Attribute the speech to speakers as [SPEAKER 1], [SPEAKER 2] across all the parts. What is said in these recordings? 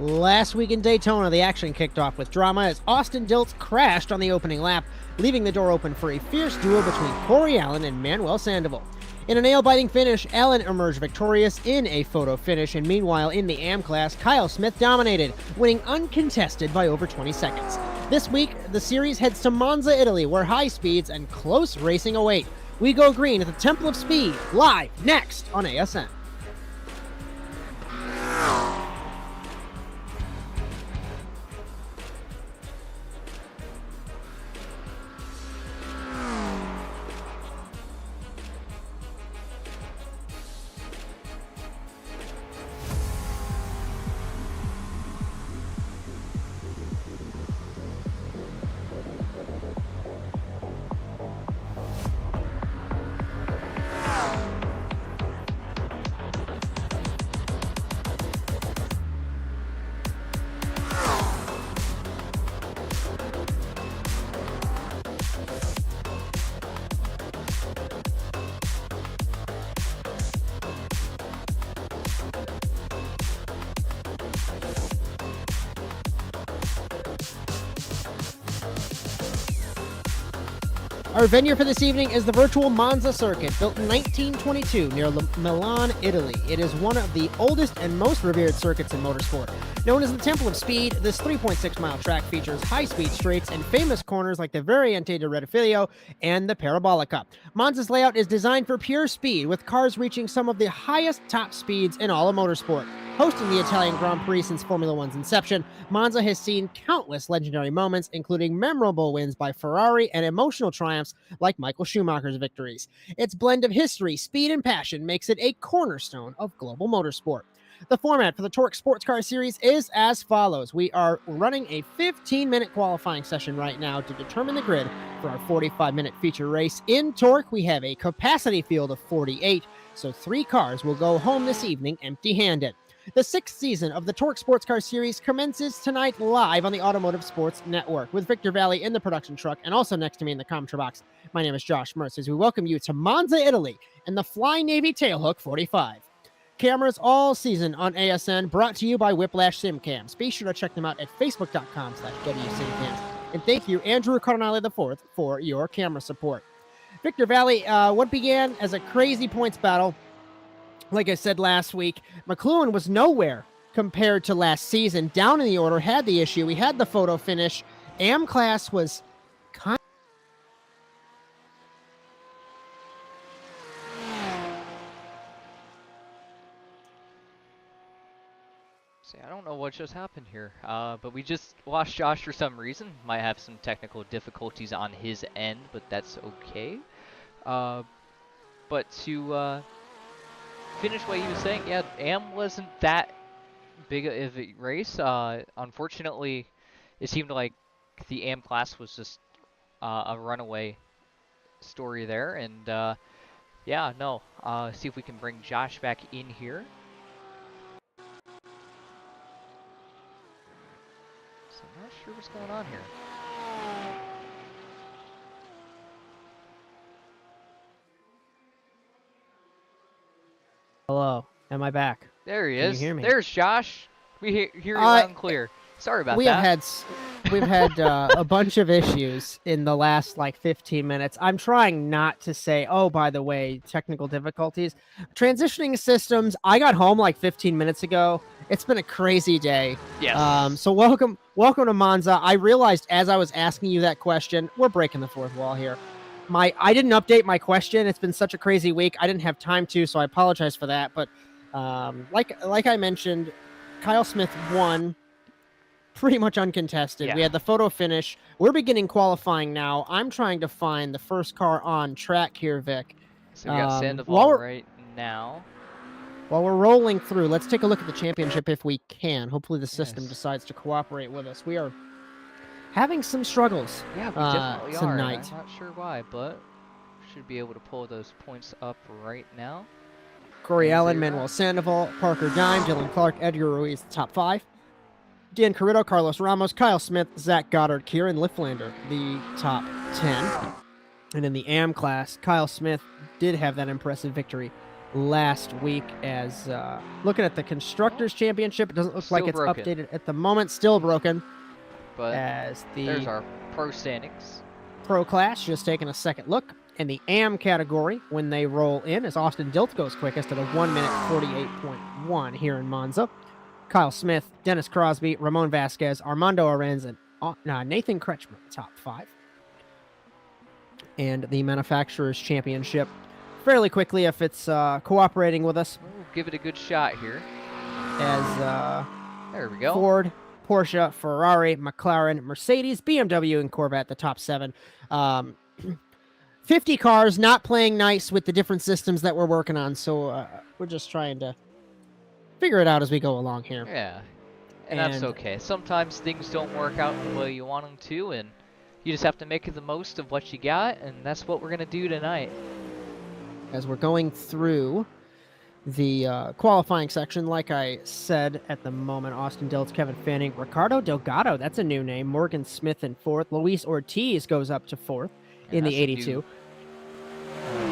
[SPEAKER 1] Last week in Daytona, the action kicked off with drama as Austin Dilts crashed on the opening lap, leaving the door open for a fierce duel between Corey Allen and Manuel Sandoval. In a nail-biting finish, Allen emerged victorious in a photo finish, and meanwhile in the AM class, Kyle Smith dominated, winning uncontested by over 20 seconds. This week, the series heads to Monza, Italy, where high speeds and close racing await. We go green at the Temple of Speed, live next on ASN. Our venue for this evening is the virtual Monza circuit, built in 1922 near Milan, Italy. It is one of the oldest and most revered circuits in motorsport. Known as the Temple of Speed, this 3.6-mile track features high-speed straights and famous corners like the Variante di Rettifilo and the Parabolica. Monza's layout is designed for pure speed, with cars reaching some of the highest top speeds in all of motorsport. Hosting the Italian Grand Prix since Formula One's inception, Monza has seen countless legendary moments, including memorable wins by Ferrari and emotional triumphs like Michael Schumacher's victories. Its blend of history, speed, and passion makes it a cornerstone of global motorsport. The format for the TORQ Sports Car Series is as follows. We are running a 15-minute qualifying session right now to determine the grid for our 45-minute feature race. In TORQ, we have a capacity field of 48, so 3 cars will go home this evening empty-handed. The 6th season of the TORQ Sports Car Series commences tonight live on the Automotive Sports Network with Victor Valley in the production truck and also next to me in the commentary box. My name is Josh Mertz as we welcome you to Monza, Italy and the Flying Navy Tailhook 45. Cameras all season on ASN, brought to you by Whiplash SimCams. Be sure to check them out at facebook.com/WSimCams. And thank you, Andrew Cardinale IV, for your camera support. Victor Valley, what began as a crazy points battle, like I said last week, McLuhan was nowhere compared to last season. Down in the order, had the issue. We had the photo finish. AM class was kind
[SPEAKER 2] See, I don't know what just happened here, but we just lost Josh for some reason. Might have some technical difficulties on his end, but that's okay. But to finish what he was saying, yeah, AM wasn't that big of a race. Unfortunately, it seemed like the AM class was just a runaway story there. And yeah, no, see if we can bring Josh back in here. So I'm not sure what's going on here.
[SPEAKER 1] Hello, am I back?
[SPEAKER 2] There he
[SPEAKER 1] Can
[SPEAKER 2] is.
[SPEAKER 1] you hear me?
[SPEAKER 2] There's Josh. We hear you loud and clear. Sorry about that.
[SPEAKER 1] We've had a bunch of issues in the last 15 minutes. I'm trying not to say, oh, by the way, technical difficulties. Transitioning systems. I got home 15 minutes ago. It's been a crazy day.
[SPEAKER 2] Yes.
[SPEAKER 1] So welcome to Monza. I realized as I was asking you that question, we're breaking the fourth wall here. I didn't update my question. It's been such a crazy week. I didn't have time to, so I apologize for that. But like I mentioned, Kyle Smith won pretty much uncontested.
[SPEAKER 2] Yeah.
[SPEAKER 1] We had the photo finish. We're beginning qualifying now. I'm trying to find the first car on track here, Vic.
[SPEAKER 2] So we got Sandoval right now.
[SPEAKER 1] While we're rolling through, let's take a look at the championship if we can. Hopefully the system decides to cooperate with us. We are having some struggles
[SPEAKER 2] Yeah, we definitely are.
[SPEAKER 1] tonight.
[SPEAKER 2] I'm not sure why, but should be able to pull those points up right now.
[SPEAKER 1] Corey Allen, Manuel Sandoval, Parker Dime, Dylan Clark, Edgar Ruiz, the top 5. Dan Carrito, Carlos Ramos, Kyle Smith, Zach Goddard, Kieran Lifflander, the top 10. And in the AM class, Kyle Smith did have that impressive victory last week. As looking at the Constructors Championship, it doesn't look like
[SPEAKER 2] Still
[SPEAKER 1] it's
[SPEAKER 2] broken.
[SPEAKER 1] updated at the moment. Still broken.
[SPEAKER 2] But
[SPEAKER 1] As
[SPEAKER 2] there's
[SPEAKER 1] the
[SPEAKER 2] our pro standings.
[SPEAKER 1] Pro class just taking a second look. In the AM category, when they roll in, as Austin Dilts goes quickest at a 1 minute 48.1 here in Monza. Kyle Smith, Dennis Crosby, Ramon Vasquez, Armando Arenz, and Nathan Kretschmer, top 5. And the Manufacturers Championship, fairly quickly if it's cooperating with us.
[SPEAKER 2] We'll give it a good shot here.
[SPEAKER 1] As
[SPEAKER 2] there we go.
[SPEAKER 1] Ford, Porsche, Ferrari, McLaren, Mercedes, BMW, and Corvette, the top 7. 50 cars not playing nice with the different systems that we're working on, so we're just trying to figure it out as we go along here.
[SPEAKER 2] Yeah, and that's okay. Sometimes things don't work out the way you want them to, and you just have to make the most of what you got, and that's what we're going to do tonight.
[SPEAKER 1] As we're going through the qualifying section, like I said at the moment, Austin Dilts, Kevin Fanning, Ricardo Delgado, that's a new name, Morgan Smith in 4th, Luis Ortiz goes up to 4th in the 82.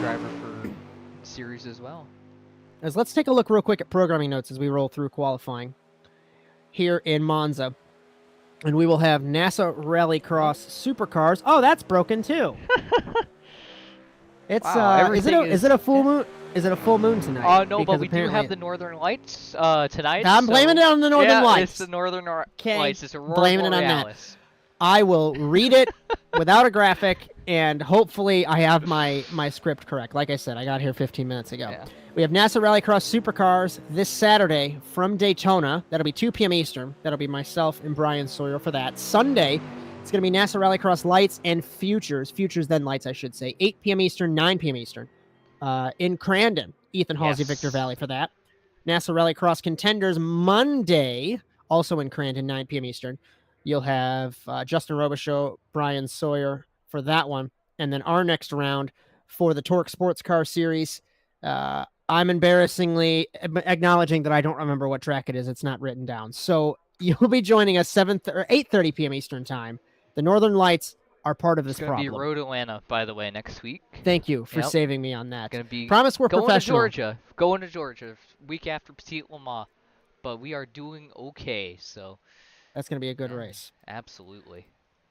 [SPEAKER 2] Driver for series as well.
[SPEAKER 1] As let's take a look real quick at programming notes as we roll through qualifying here in Monza. And we will have NASA Rallycross Supercars. Oh, that's broken too. It's
[SPEAKER 2] wow,
[SPEAKER 1] is it a full moon? Is it a full moon tonight?
[SPEAKER 2] No, but we do have the Northern Lights tonight.
[SPEAKER 1] I'm blaming it on the Northern Lights.
[SPEAKER 2] It's the Northern Lights. It's Aurora
[SPEAKER 1] blaming it on that. I will read it without a graphic, and hopefully I have my script correct. Like I said, I got here 15 minutes ago.
[SPEAKER 2] Yeah.
[SPEAKER 1] We have NASA Rallycross Supercars this Saturday from Daytona. That'll be 2 p.m. Eastern. That'll be myself and Bryan Sawyer for that. Sunday, it's going to be NASA Rallycross Lights and Futures. Futures, then Lights, I should say. 8 p.m. Eastern, 9 p.m. Eastern. In Crandon. Ethan Halsey, Victor Valley for that. NASA Rallycross Contenders Monday, also in Crandon, 9 p.m. Eastern. You'll have Justin Robichaud, Bryan Sawyer for that one. And then our next round for the TORQ Sports Car Series. I'm embarrassingly acknowledging that I don't remember what track it is. It's not written down. So you'll be joining us 8:30 p.m. Eastern time. The Northern Lights are part of this problem.
[SPEAKER 2] It's going to be Road Atlanta, by the way, next week.
[SPEAKER 1] Thank you for saving me on that.
[SPEAKER 2] Going to be
[SPEAKER 1] Promise we're professional.
[SPEAKER 2] Going to Georgia, week after Petit Le Mans. But we are doing okay, so...
[SPEAKER 1] That's going to be a good race.
[SPEAKER 2] Absolutely.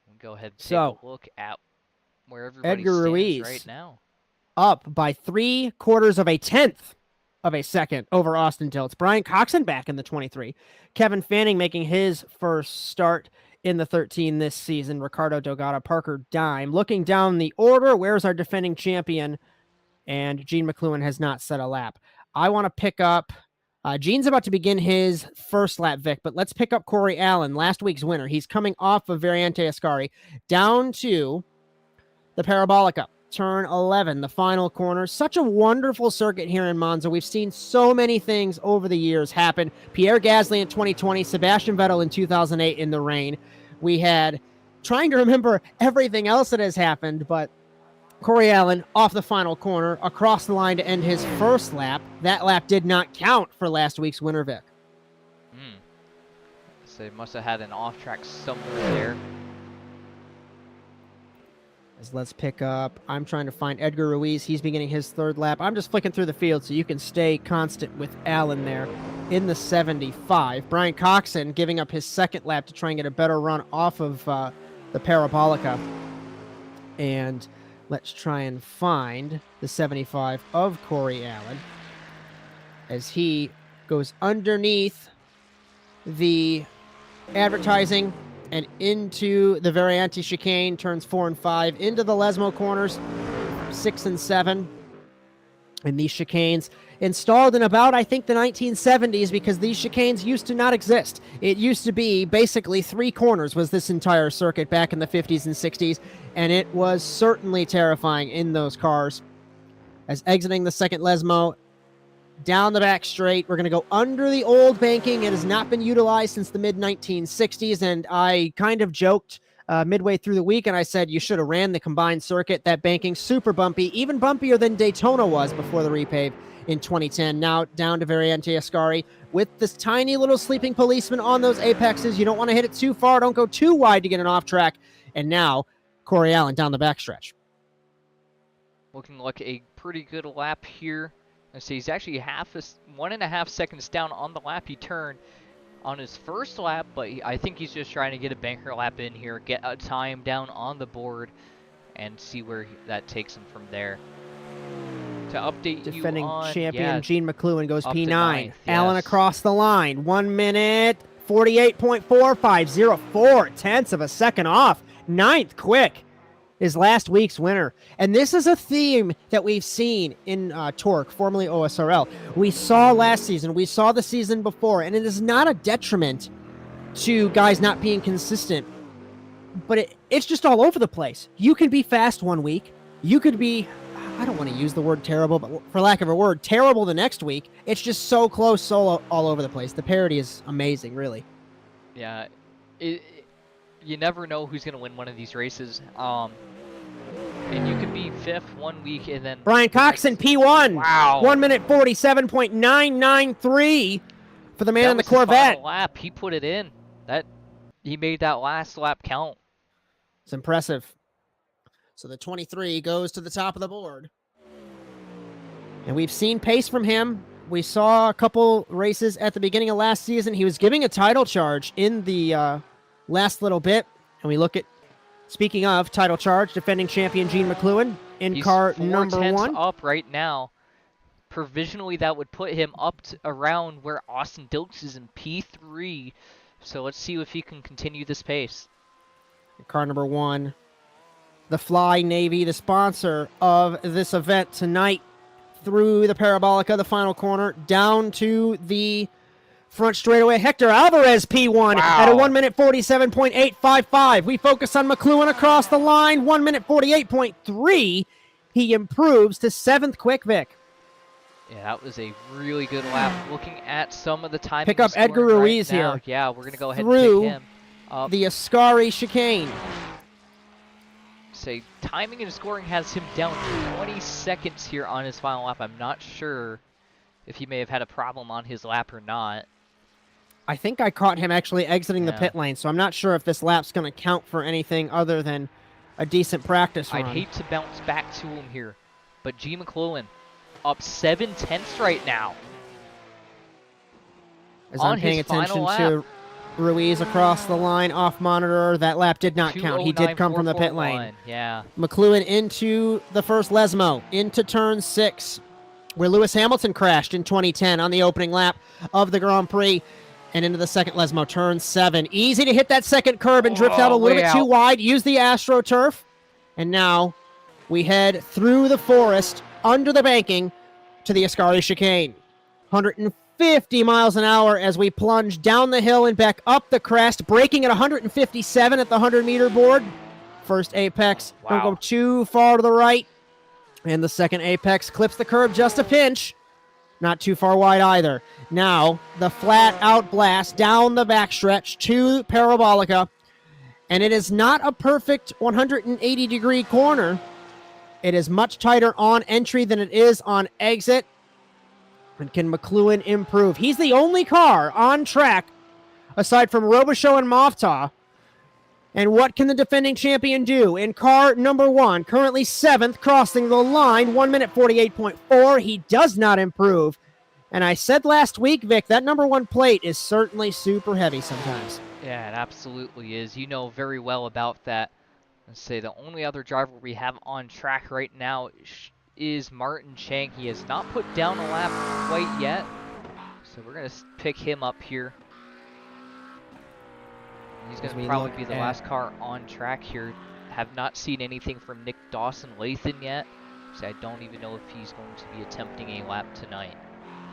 [SPEAKER 2] We'll go ahead and take a look at where everybody stands
[SPEAKER 1] Ruiz
[SPEAKER 2] right now.
[SPEAKER 1] Up by 0.75 of a second over Austin Dilts. Brian Coxon back in the 23. Kevin Fanning making his first start in the 13 this season. Ricardo Delgado, Parker Dime. Looking down the order, where's our defending champion? And Gene McLuhan has not set a lap. I want to pick up... Gene's about to begin his first lap, Vic, but let's pick up Corey Allen, last week's winner. He's coming off of Variante Ascari down to the Parabolica. Turn 11, the final corner. Such a wonderful circuit here in Monza. We've seen so many things over the years happen. Pierre Gasly in 2020, Sebastian Vettel in 2008 in the rain. We had, trying to remember everything else that has happened, but Corey Allen off the final corner, across the line to end his first lap. That lap did not count for last week's winner, Vic.
[SPEAKER 2] So they must have had an off-track somewhere there.
[SPEAKER 1] As let's pick up, I'm trying to find Edgar Ruiz. He's beginning his third lap. I'm just flicking through the field so you can stay constant with Allen there in the 75. Brian Coxon giving up his second lap to try and get a better run off of the Parabolica. And let's try and find the 75 of Corey Allen as he goes underneath the advertising and into the Variante chicane, turns 4 and 5, into the Lesmo corners, 6 and 7. And these chicanes installed in about, I think, the 1970s, because these chicanes used to not exist. It used to be basically 3 corners was this entire circuit back in the 50s and 60s, and it was certainly terrifying in those cars. As exiting the second Lesmo, down the back straight, we're going to go under the old banking. It has not been utilized since the mid-1960s, and I kind of joked midway through the week, and I said you should have ran the combined circuit. That banking, super bumpy, even bumpier than Daytona was before the repave in 2010. Now down to Variante Ascari with this tiny little sleeping policeman on those apexes. You don't want to hit it too far. Don't go too wide to get an off track. And now Corey Allen down the backstretch.
[SPEAKER 2] Looking like a pretty good lap here. So he's actually 1.5 seconds down on the lap he turned on his first lap, but I think he's just trying to get a banker lap in here, get a time down on the board, and see where that takes him from there. To update
[SPEAKER 1] Defending
[SPEAKER 2] you on,
[SPEAKER 1] champion Gene McLuhan goes
[SPEAKER 2] up to
[SPEAKER 1] P9.
[SPEAKER 2] ninth,
[SPEAKER 1] Allen
[SPEAKER 2] yes.
[SPEAKER 1] across the line. 1 minute, 48.4504 tenths of a second off. Ninth quick is last week's winner. And this is a theme that we've seen in TORQ, formerly OSRL. We saw last season, we saw the season before, and it is not a detriment to guys not being consistent, but it's just all over the place. You could be fast one week. You could be, I don't want to use the word terrible, but for lack of a word, terrible the next week. It's just so close, so all over the place. The parity is amazing, really.
[SPEAKER 2] Yeah, you never know who's going to win one of these races. And you could be fifth one week and then...
[SPEAKER 1] Bryan Coxon, P1.
[SPEAKER 2] Wow.
[SPEAKER 1] 1 minute 47.993 for the man in the Corvette.
[SPEAKER 2] Final lap. He put it in. He made that last lap count.
[SPEAKER 1] It's impressive. So the 23 goes to the top of the board. And we've seen pace from him. We saw a couple races at the beginning of last season. He was giving a title charge in the last little bit. And we look at, speaking of title charge, defending champion Gene McLuhan in car number 1.
[SPEAKER 2] He's 4 tenths up right now. Provisionally, that would put him up to around where Austin Dilts is in P3. So let's see if he can continue this pace.
[SPEAKER 1] Car number 1. The Fly Navy, the sponsor of this event tonight, through the Parabolica, the final corner, down to the front straightaway. Hector Alvarez, P1, at a 1 minute 47.855. We focus on McLuhan across the line, 1 minute 48.3. He improves to 7th quick, Vic.
[SPEAKER 2] Yeah, that was a really good lap. Looking at some of the time.
[SPEAKER 1] Pick up Edgar Ruiz
[SPEAKER 2] right now,
[SPEAKER 1] here.
[SPEAKER 2] Yeah, we're going to go ahead
[SPEAKER 1] through
[SPEAKER 2] and pick him up.
[SPEAKER 1] The Ascari chicane.
[SPEAKER 2] Say timing and scoring has him down 20 seconds here on his final lap. I'm not sure if he may have had a problem on his lap or not.
[SPEAKER 1] I think I caught him actually exiting the pit lane, so I'm not sure if this lap's going to count for anything other than a decent practice run.
[SPEAKER 2] I'd hate to bounce back to him here, but G. McLuhan up 7 tenths right now.
[SPEAKER 1] As I'm paying attention to Ruiz across the line, off monitor, that lap did not count. He did come from the pit lane.
[SPEAKER 2] Yeah.
[SPEAKER 1] McLuhan into the first Lesmo, into turn 6, where Lewis Hamilton crashed in 2010 on the opening lap of the Grand Prix, and into the second Lesmo, turn 7. Easy to hit that second curb and drift out a little bit too wide. Use the AstroTurf. And now we head through the forest, under the banking, to the Ascari chicane. 150 miles an hour as we plunge down the hill and back up the crest, braking at 157 at the 100-meter board. First apex, don't go too far to the right. And the second apex clips the curb just a pinch. Not too far wide either. Now, the flat-out blast down the backstretch to Parabolica. And it is not a perfect 180-degree corner. It is much tighter on entry than it is on exit. And can McLuhan improve? He's the only car on track, aside from Robichaud and Mofta. And what can the defending champion do? In car number 1, currently 7th, crossing the line, 1 minute 48.4. He does not improve. And I said last week, Vic, that number 1 plate is certainly super heavy sometimes.
[SPEAKER 2] Yeah, it absolutely is. You know very well about that. Let's say the only other driver we have on track right now is Martin Chang. He has not put down a lap quite yet. So we're going to pick him up here. He's going to probably be the last car on track here. Have not seen anything from Nick Dawson-Lathan yet. So I don't even know if he's going to be attempting a lap tonight.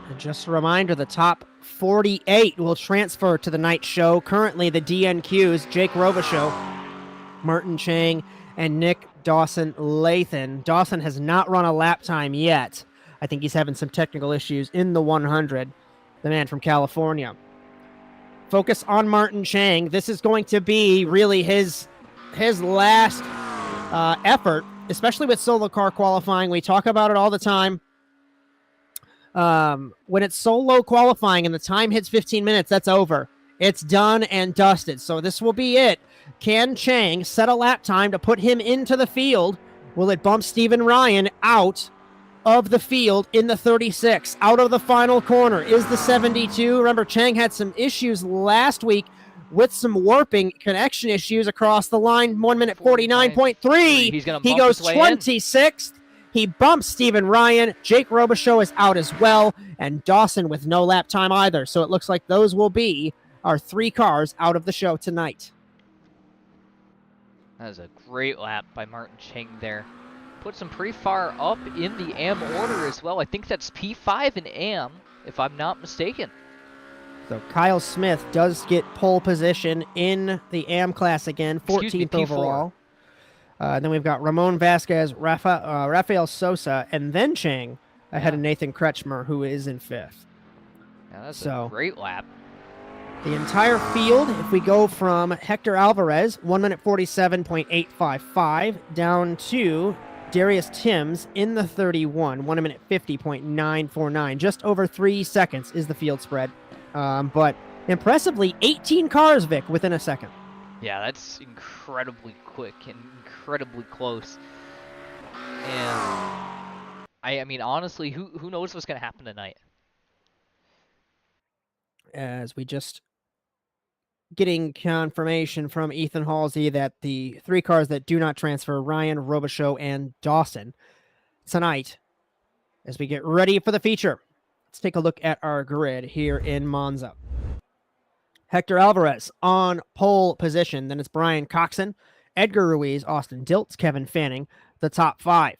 [SPEAKER 1] And just a reminder, the top 48 will transfer to the night show. Currently, the DNQs, Jake Robichaud, Martin Chang, and Nick Dawson-Lathan. Dawson has not run a lap time yet. I think he's having some technical issues in the 100, the man from California. Focus on Martin Chang. This is going to be really his last effort, especially with solo car qualifying. We talk about it all the time. When it's solo qualifying and the time hits 15 minutes, that's over. It's done and dusted. So this will be it. Can Chang set a lap time to put him into the field? Will it bump Stephen Ryan out of the field in the 36. Out of the final corner is the 72. Remember, Chang had some issues last week with some warping connection issues across the line. 1 minute 49.3.
[SPEAKER 2] He's gonna
[SPEAKER 1] He
[SPEAKER 2] bump
[SPEAKER 1] goes
[SPEAKER 2] his way
[SPEAKER 1] 26th. He bumps Stephen Ryan. Jake Robichaud is out as well, and Dawson with no lap time either. So it looks like those will be our 3 cars out of the show tonight.
[SPEAKER 2] That was a great lap by Martin Cheng there. Puts him pretty far up in the AM order as well. I think that's P5 in AM, if I'm not mistaken.
[SPEAKER 1] So Kyle Smith does get pole position in the AM class again, 14th overall. Then we've got Ramon Vasquez, Rafael Sosa, and then Chang ahead of Nathan Kretschmer, who is in 5th.
[SPEAKER 2] Yeah, that's a great lap.
[SPEAKER 1] The entire field, if we go from Hector Alvarez, 1 minute 47.855, down to Darius Timms in the 31, 1 minute 50.949. Just over 3 seconds is the field spread. But impressively, 18 cars, Vic, within a second.
[SPEAKER 2] Yeah, that's incredibly quick and incredibly close. And I mean, honestly, who knows what's going to happen tonight?
[SPEAKER 1] As we just getting confirmation from Ethan Halsey that the 3 cars that do not transfer, Ryan, Robichaud, and Dawson, tonight, as we get ready for the feature. Let's take a look at our grid here in Monza. Hector Alvarez on pole position. Then it's Brian Coxon, Edgar Ruiz, Austin Dilts, Kevin Fanning, the top 5.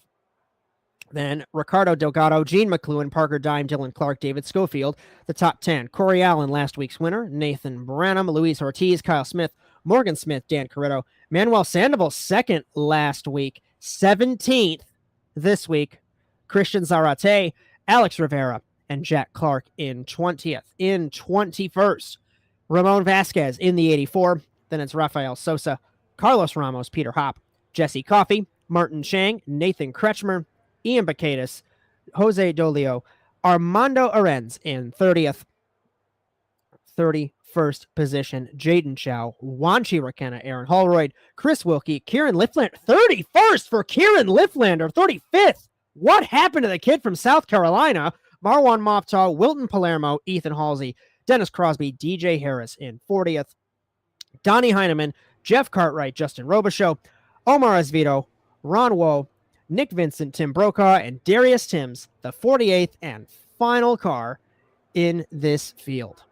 [SPEAKER 1] Then Ricardo Delgado, Gene McLuhan, Parker Dime, Dylan Clark, David Schofield, the top 10. Corey Allen, last week's winner. Nathan Branham, Luis Ortiz, Kyle Smith, Morgan Smith, Dan Corretto. Manuel Sandoval, second last week. 17th this week. Christian Zarate, Alex Rivera, and Jack Clark in 20th. In 21st, Ramon Vasquez in the 84. Then it's Rafael Sosa, Carlos Ramos, Peter Hopp, Jesse Coffey, Martin Chang, Nathan Kretschmer, Ian Bacadis, Jose Dolio, Armando Arenz in 30th. 31st position, Jaden Chow, Wanchi Rakenna, Aaron Holroyd, Chris Wilkie, Kieran Lifflander. 31st for Kieran Lifflander. 35th. What happened to the kid from South Carolina? Marwan Moftaw, Wilton Palermo, Ethan Halsey, Dennis Crosby, DJ Harris in 40th. Donnie Heineman, Jeff Cartwright, Justin Robichaud, Omar Esvito, Ron Woe, Nick Vincent, Tim Brokaw, and Darius Timms, the 48th and final car in this field.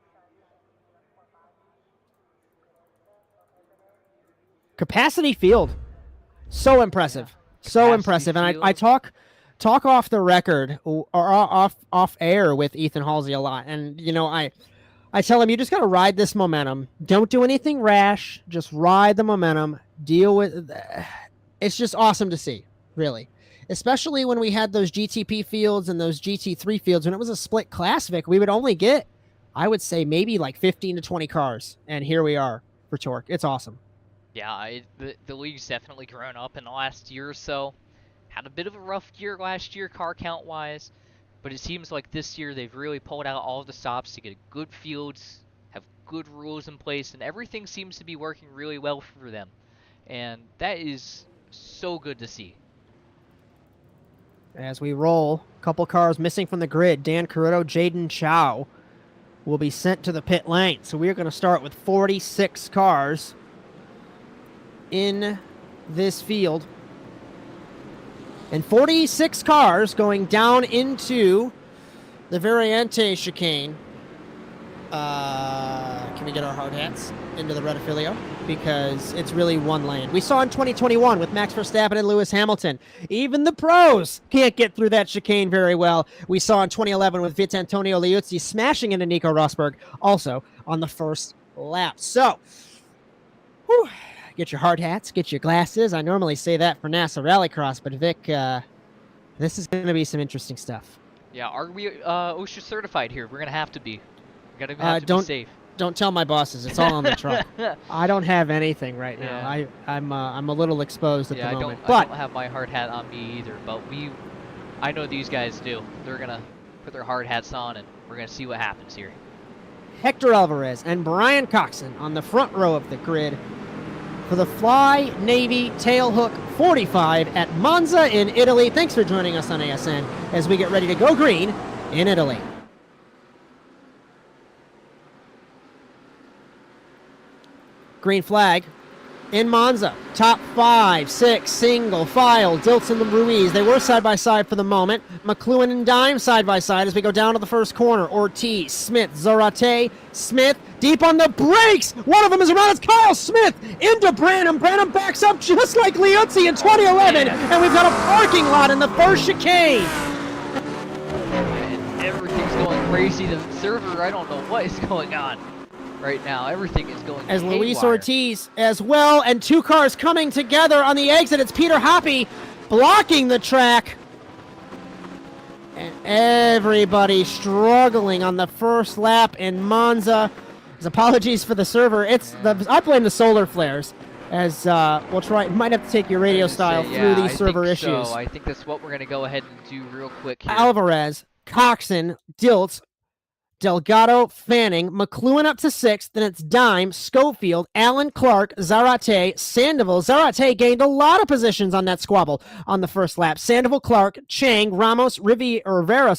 [SPEAKER 1] Capacity field. So impressive. So impressive. And I talk off the record or off air with Ethan Halsey a lot. And, you know, I tell him, you just got to ride this momentum. Don't do anything rash. Just ride the momentum. Deal with it's just awesome to see, really. Especially when we had those GTP fields and those GT3 fields. When it was a split class, Vic, we would only get, I would say, maybe like 15 to 20 cars. And here we are for TORQ. It's awesome.
[SPEAKER 2] Yeah, the league's definitely grown up in the last year or so. Had a bit of a rough year last year, car count-wise. But it seems like this year they've really pulled out all the stops to get good fields, have good rules in place, and everything seems to be working really well for them. And that is so good to see.
[SPEAKER 1] As we roll, a couple cars missing from the grid. Dan Corretto, Jaden Chow will be sent to the pit lane. So we are going to start with 46 cars in this field. And 46 cars going down into the Variante chicane. Can we get our hard hats into the red affilio? Because it's really one lane. We saw in 2021 with Max Verstappen and Lewis Hamilton. Even the pros can't get through that chicane very well. We saw in 2011 with Vitantonio Liuzzi smashing into Nico Rosberg, also on the first lap. So, get your hard hats, get your glasses. I normally say that for NASA Rallycross, but Vic, this is going to be some interesting stuff.
[SPEAKER 2] Yeah, are we OSHA certified here? We're going to have to be. We're going to have to be safe.
[SPEAKER 1] Don't tell my bosses. It's all on the truck. I don't have anything right now.
[SPEAKER 2] Yeah.
[SPEAKER 1] I'm a little exposed at the moment.
[SPEAKER 2] I don't have my hard hat on me either, but I know these guys do. They're going to put their hard hats on, and we're going to see what happens here.
[SPEAKER 1] Hector Alvarez and Brian Coxon on the front row of the grid. for the Fly Navy Tailhook 45 at Monza in Italy. Thanks for joining us on ASN as we get ready to go green in Italy. Green flag in Monza. Top 5, 6, single file. Dilts and Ruiz. They were side by side for the moment. McLuhan and Dime side by side as we go down to the first corner. Ortiz, Smith, Zarate, Smith deep on the brakes. One of them is around. It's Kyle Smith into Branham. Branham backs up just like Liuzzi in 2011. And we've got a parking lot in the first chicane.
[SPEAKER 2] And everything's going crazy. The server, I don't know what is going on right now. Everything is going
[SPEAKER 1] as
[SPEAKER 2] haywire.
[SPEAKER 1] Luis Ortiz as well, and two cars coming together on the exit. It's Peter Hoppy blocking the track, and everybody struggling on the first lap in Monza. His apologies for the server. I blame the solar flares, as we'll try. Might have to take your radio style through these server issues.
[SPEAKER 2] So. I think that's what we're going to go ahead and do real quick here.
[SPEAKER 1] Alvarez, Coxon, Dilts, Delgado, Fanning, McLuhan up to 6th, then it's Dime, Schofield, Allen, Clark, Zarate, Sandoval. Zarate gained a lot of positions on that squabble on the first lap. Sandoval, Clark, Chang, Ramos, Rivera,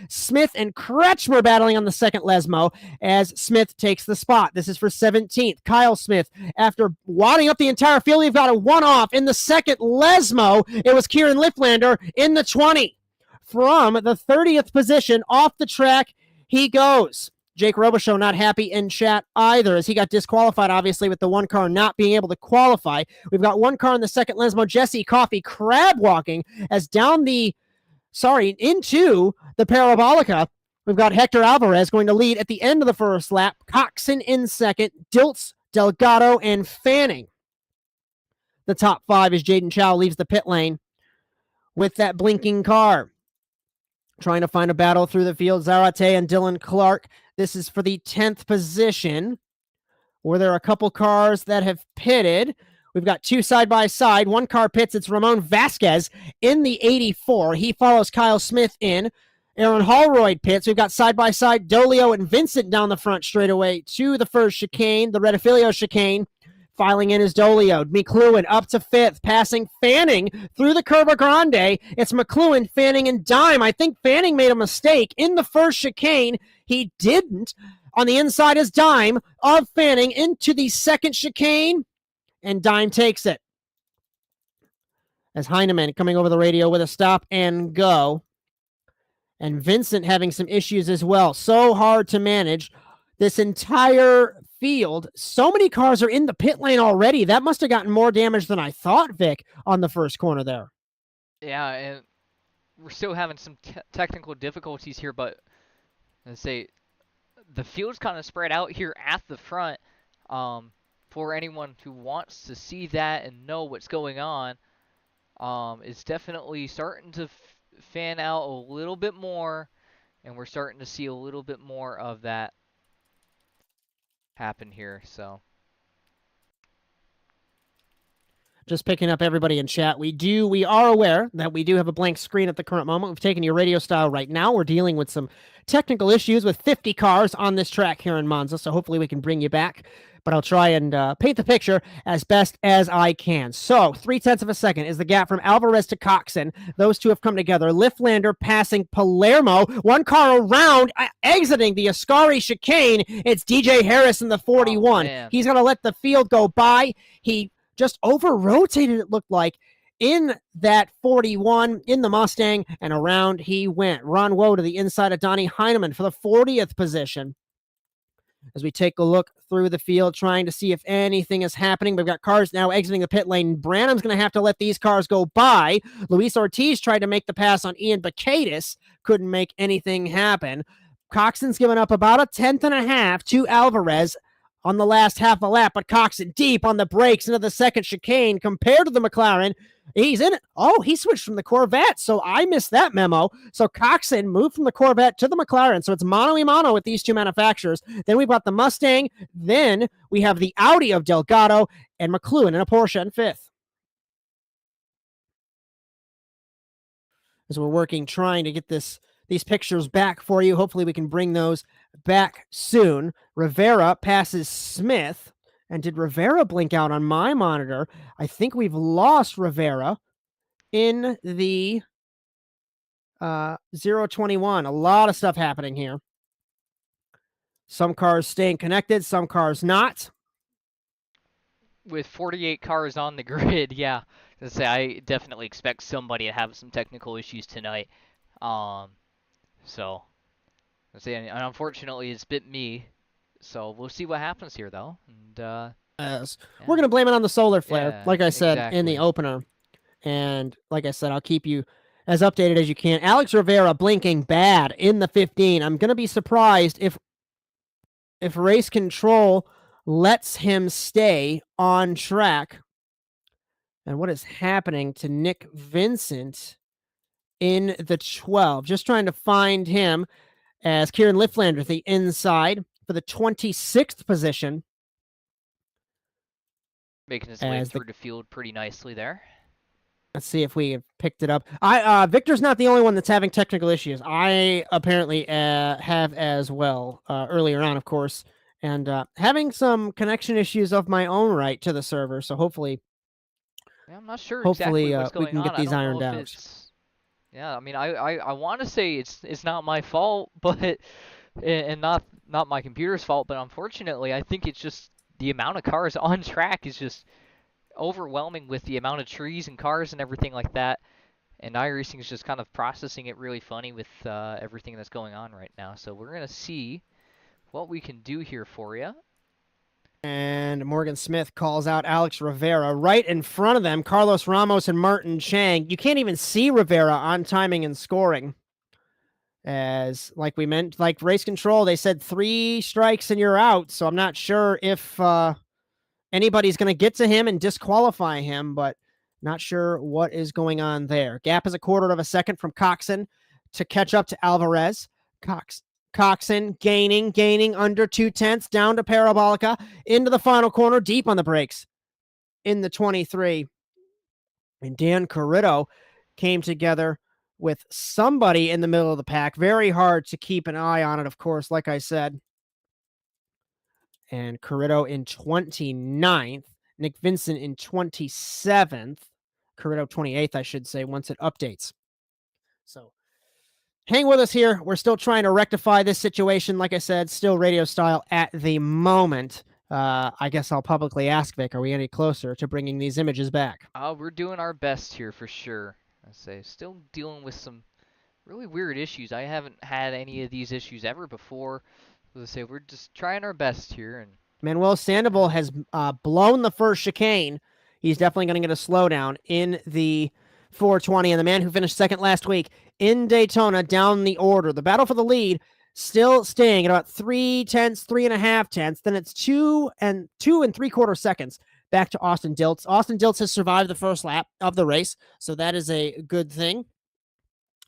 [SPEAKER 1] Smith and Kretschmer battling on the second Lesmo as Smith takes the spot. This is for 17th. Kyle Smith, after wadding up the entire field, we've got a one-off in the second Lesmo. It was Kieran Lifflander in the 20. From the 30th position off the track, he goes. Jake Robichaud not happy in chat either, as he got disqualified, obviously, with the one car not being able to qualify. We've got one car in the second Lesmo, Jesse Coffey crab walking as into the Parabolica. We've got Hector Alvarez going to lead at the end of the first lap. Coxon in second, Dilts, Delgado, and Fanning. The top 5 as Jaden Chow leaves the pit lane with that blinking car. Trying to find a battle through the field. Zarate and Dylan Clark. This is for the 10th position, where there are a couple cars that have pitted. We've got two side by side. One car pits. It's Ramon Vasquez in the 84. He follows Kyle Smith in. Aaron Holroyd pits. We've got side by side Dolio and Vincent down the front straightaway to the first chicane, the Redifilio chicane. Filing in is Dolio. McLuhan up to 5th, passing Fanning through the Curva Grande. It's McLuhan, Fanning, and Dime. I think Fanning made a mistake in the first chicane. He didn't. On the inside is Dime of Fanning into the second chicane, and Dime takes it. As Heinemann coming over the radio with a stop and go. And Vincent having some issues as well. So hard to manage this entire field. So many cars are in the pit lane already. That must have gotten more damage than I thought, Vic, on the first corner there.
[SPEAKER 2] Yeah, and we're still having some technical difficulties here, but let's say the field's kind of spread out here at the front. For anyone who wants to see that and know what's going on, it's definitely starting to fan out a little bit more, and we're starting to see a little bit more of that happen here. So
[SPEAKER 1] just picking up everybody in chat. We are aware that we do have a blank screen at the current moment. We've taken your radio style right now. We're dealing with some technical issues with 50 cars on this track here in Monza, so hopefully we can bring you back. But I'll try and paint the picture as best as I can. So 0.3 of a second is the gap from Alvarez to Coxon. Those two have come together. Lifflander passing Palermo. One car around, exiting the Ascari chicane. It's DJ Harris in the 41. He's going to let the field go by. He just over-rotated, it looked like, in that 41, in the Mustang, and around he went. Ron Woe to the inside of Donnie Heinemann for the 40th position. As we take a look through the field, trying to see if anything is happening. We've got cars now exiting the pit lane. Branham's going to have to let these cars go by. Luis Ortiz tried to make the pass on Ian Bacadis. Couldn't make anything happen. Coxon's given up about 1/10 to Alvarez on the last half a lap, but Coxon deep on the brakes into the second chicane compared to the McLaren. He's in it. Oh, he switched from the Corvette, so I missed that memo. So Coxon moved from the Corvette to the McLaren, so it's mano-a-mano with these two manufacturers. Then we've got the Mustang. Then we have the Audi of Delgado and McLuhan in a Porsche in 5th. As we're working, trying to get these pictures back for you. Hopefully we can bring those back soon. Rivera passes Smith And did Rivera blink out on my monitor? I think we've lost Rivera in the 021. A lot of stuff happening here. Some cars staying connected, some cars not.
[SPEAKER 2] With 48 cars on the grid, yeah. I definitely expect somebody to have some technical issues tonight. So, and unfortunately, it's bit me. So we'll see what happens here, though. And
[SPEAKER 1] we're going to blame it on the solar flare,
[SPEAKER 2] yeah,
[SPEAKER 1] like I said in the opener. And like I said, I'll keep you as updated as you can. Alex Rivera blinking bad in the 15. I'm going to be surprised if race control lets him stay on track. And what is happening to Nick Vincent in the 12? Just trying to find him as Kieran Lifflander, the inside for the 26th position.
[SPEAKER 2] Making his way through the field pretty nicely there.
[SPEAKER 1] Let's see if we have picked it up. Victor's not the only one that's having technical issues. I apparently have as well earlier on, of course, and having some connection issues of my own right to the server. So hopefully,
[SPEAKER 2] yeah, I'm not sure exactly what's going on.
[SPEAKER 1] We can get these ironed out.
[SPEAKER 2] Yeah, I mean, I want to say it's not my fault, but and not my computer's fault, but unfortunately, I think it's just the amount of cars on track is just overwhelming with the amount of trees and cars and everything like that. And iRacing is just kind of processing it really funny with everything that's going on right now. So we're gonna see what we can do here for you.
[SPEAKER 1] And Morgan Smith calls out Alex Rivera right in front of them. Carlos Ramos and Martin Chang. You can't even see Rivera on timing and scoring. As like we meant, like race control, they said 3 strikes and you're out. So I'm not sure if anybody's going to get to him and disqualify him, but not sure what is going on there. Gap is a quarter of a second from Coxon to catch up to Alvarez. Coxon gaining under 2/10 down to Parabolica into the final corner, deep on the brakes in the 23. And Dan Corritto came together with somebody in the middle of the pack. Very hard to keep an eye on it, of course, like I said. And Corritto in 29th, Nick Vincent in 27th, Corritto 28th, I should say, once it updates. So hang with us here. We're still trying to rectify this situation. Like I said, still radio style at the moment. I guess I'll publicly ask Vic, are we any closer to bringing these images back?
[SPEAKER 2] We're doing our best here for sure. I say, still dealing with some really weird issues. I haven't had any of these issues ever before. As I say, we're just trying our best here. And
[SPEAKER 1] Manuel Sandoval has blown the first chicane. He's definitely going to get a slowdown in the 420. And the man who finished second last week in Daytona down the order. The battle for the lead still staying at about 3.5 tenths. Then it's 2 3/4 seconds back to Austin Dilts. Austin Dilts has survived the first lap of the race, so that is a good thing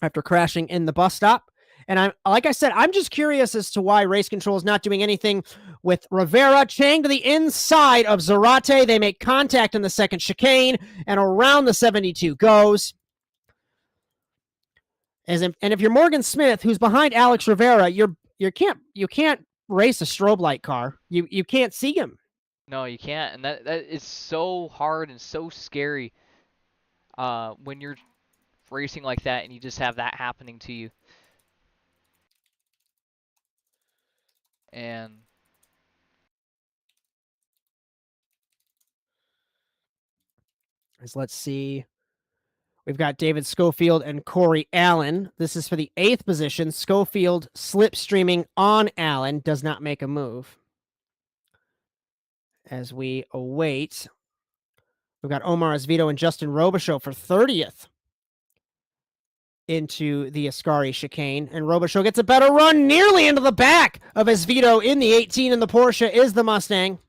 [SPEAKER 1] after crashing in the bus stop. And like I said, I'm just curious as to why race control is not doing anything with Rivera. Chang to the inside of Zarate. They make contact in the second chicane, and around the 72 goes. And if you're Morgan Smith, who's behind Alex Rivera, you can't race a strobe light car. You can't see him.
[SPEAKER 2] No, you can't, and that is so hard and so scary when you're racing like that and you just have that happening to you. And
[SPEAKER 1] let's see. We've got David Schofield and Corey Allen. This is for the 8th position. Schofield slipstreaming on Allen, does not make a move. As we await, we've got Omar Esvito and Justin Robichaud for 30th into the Ascari chicane. And Robichaud gets a better run nearly into the back of Esvito in the 18, and the Porsche is the Mustang.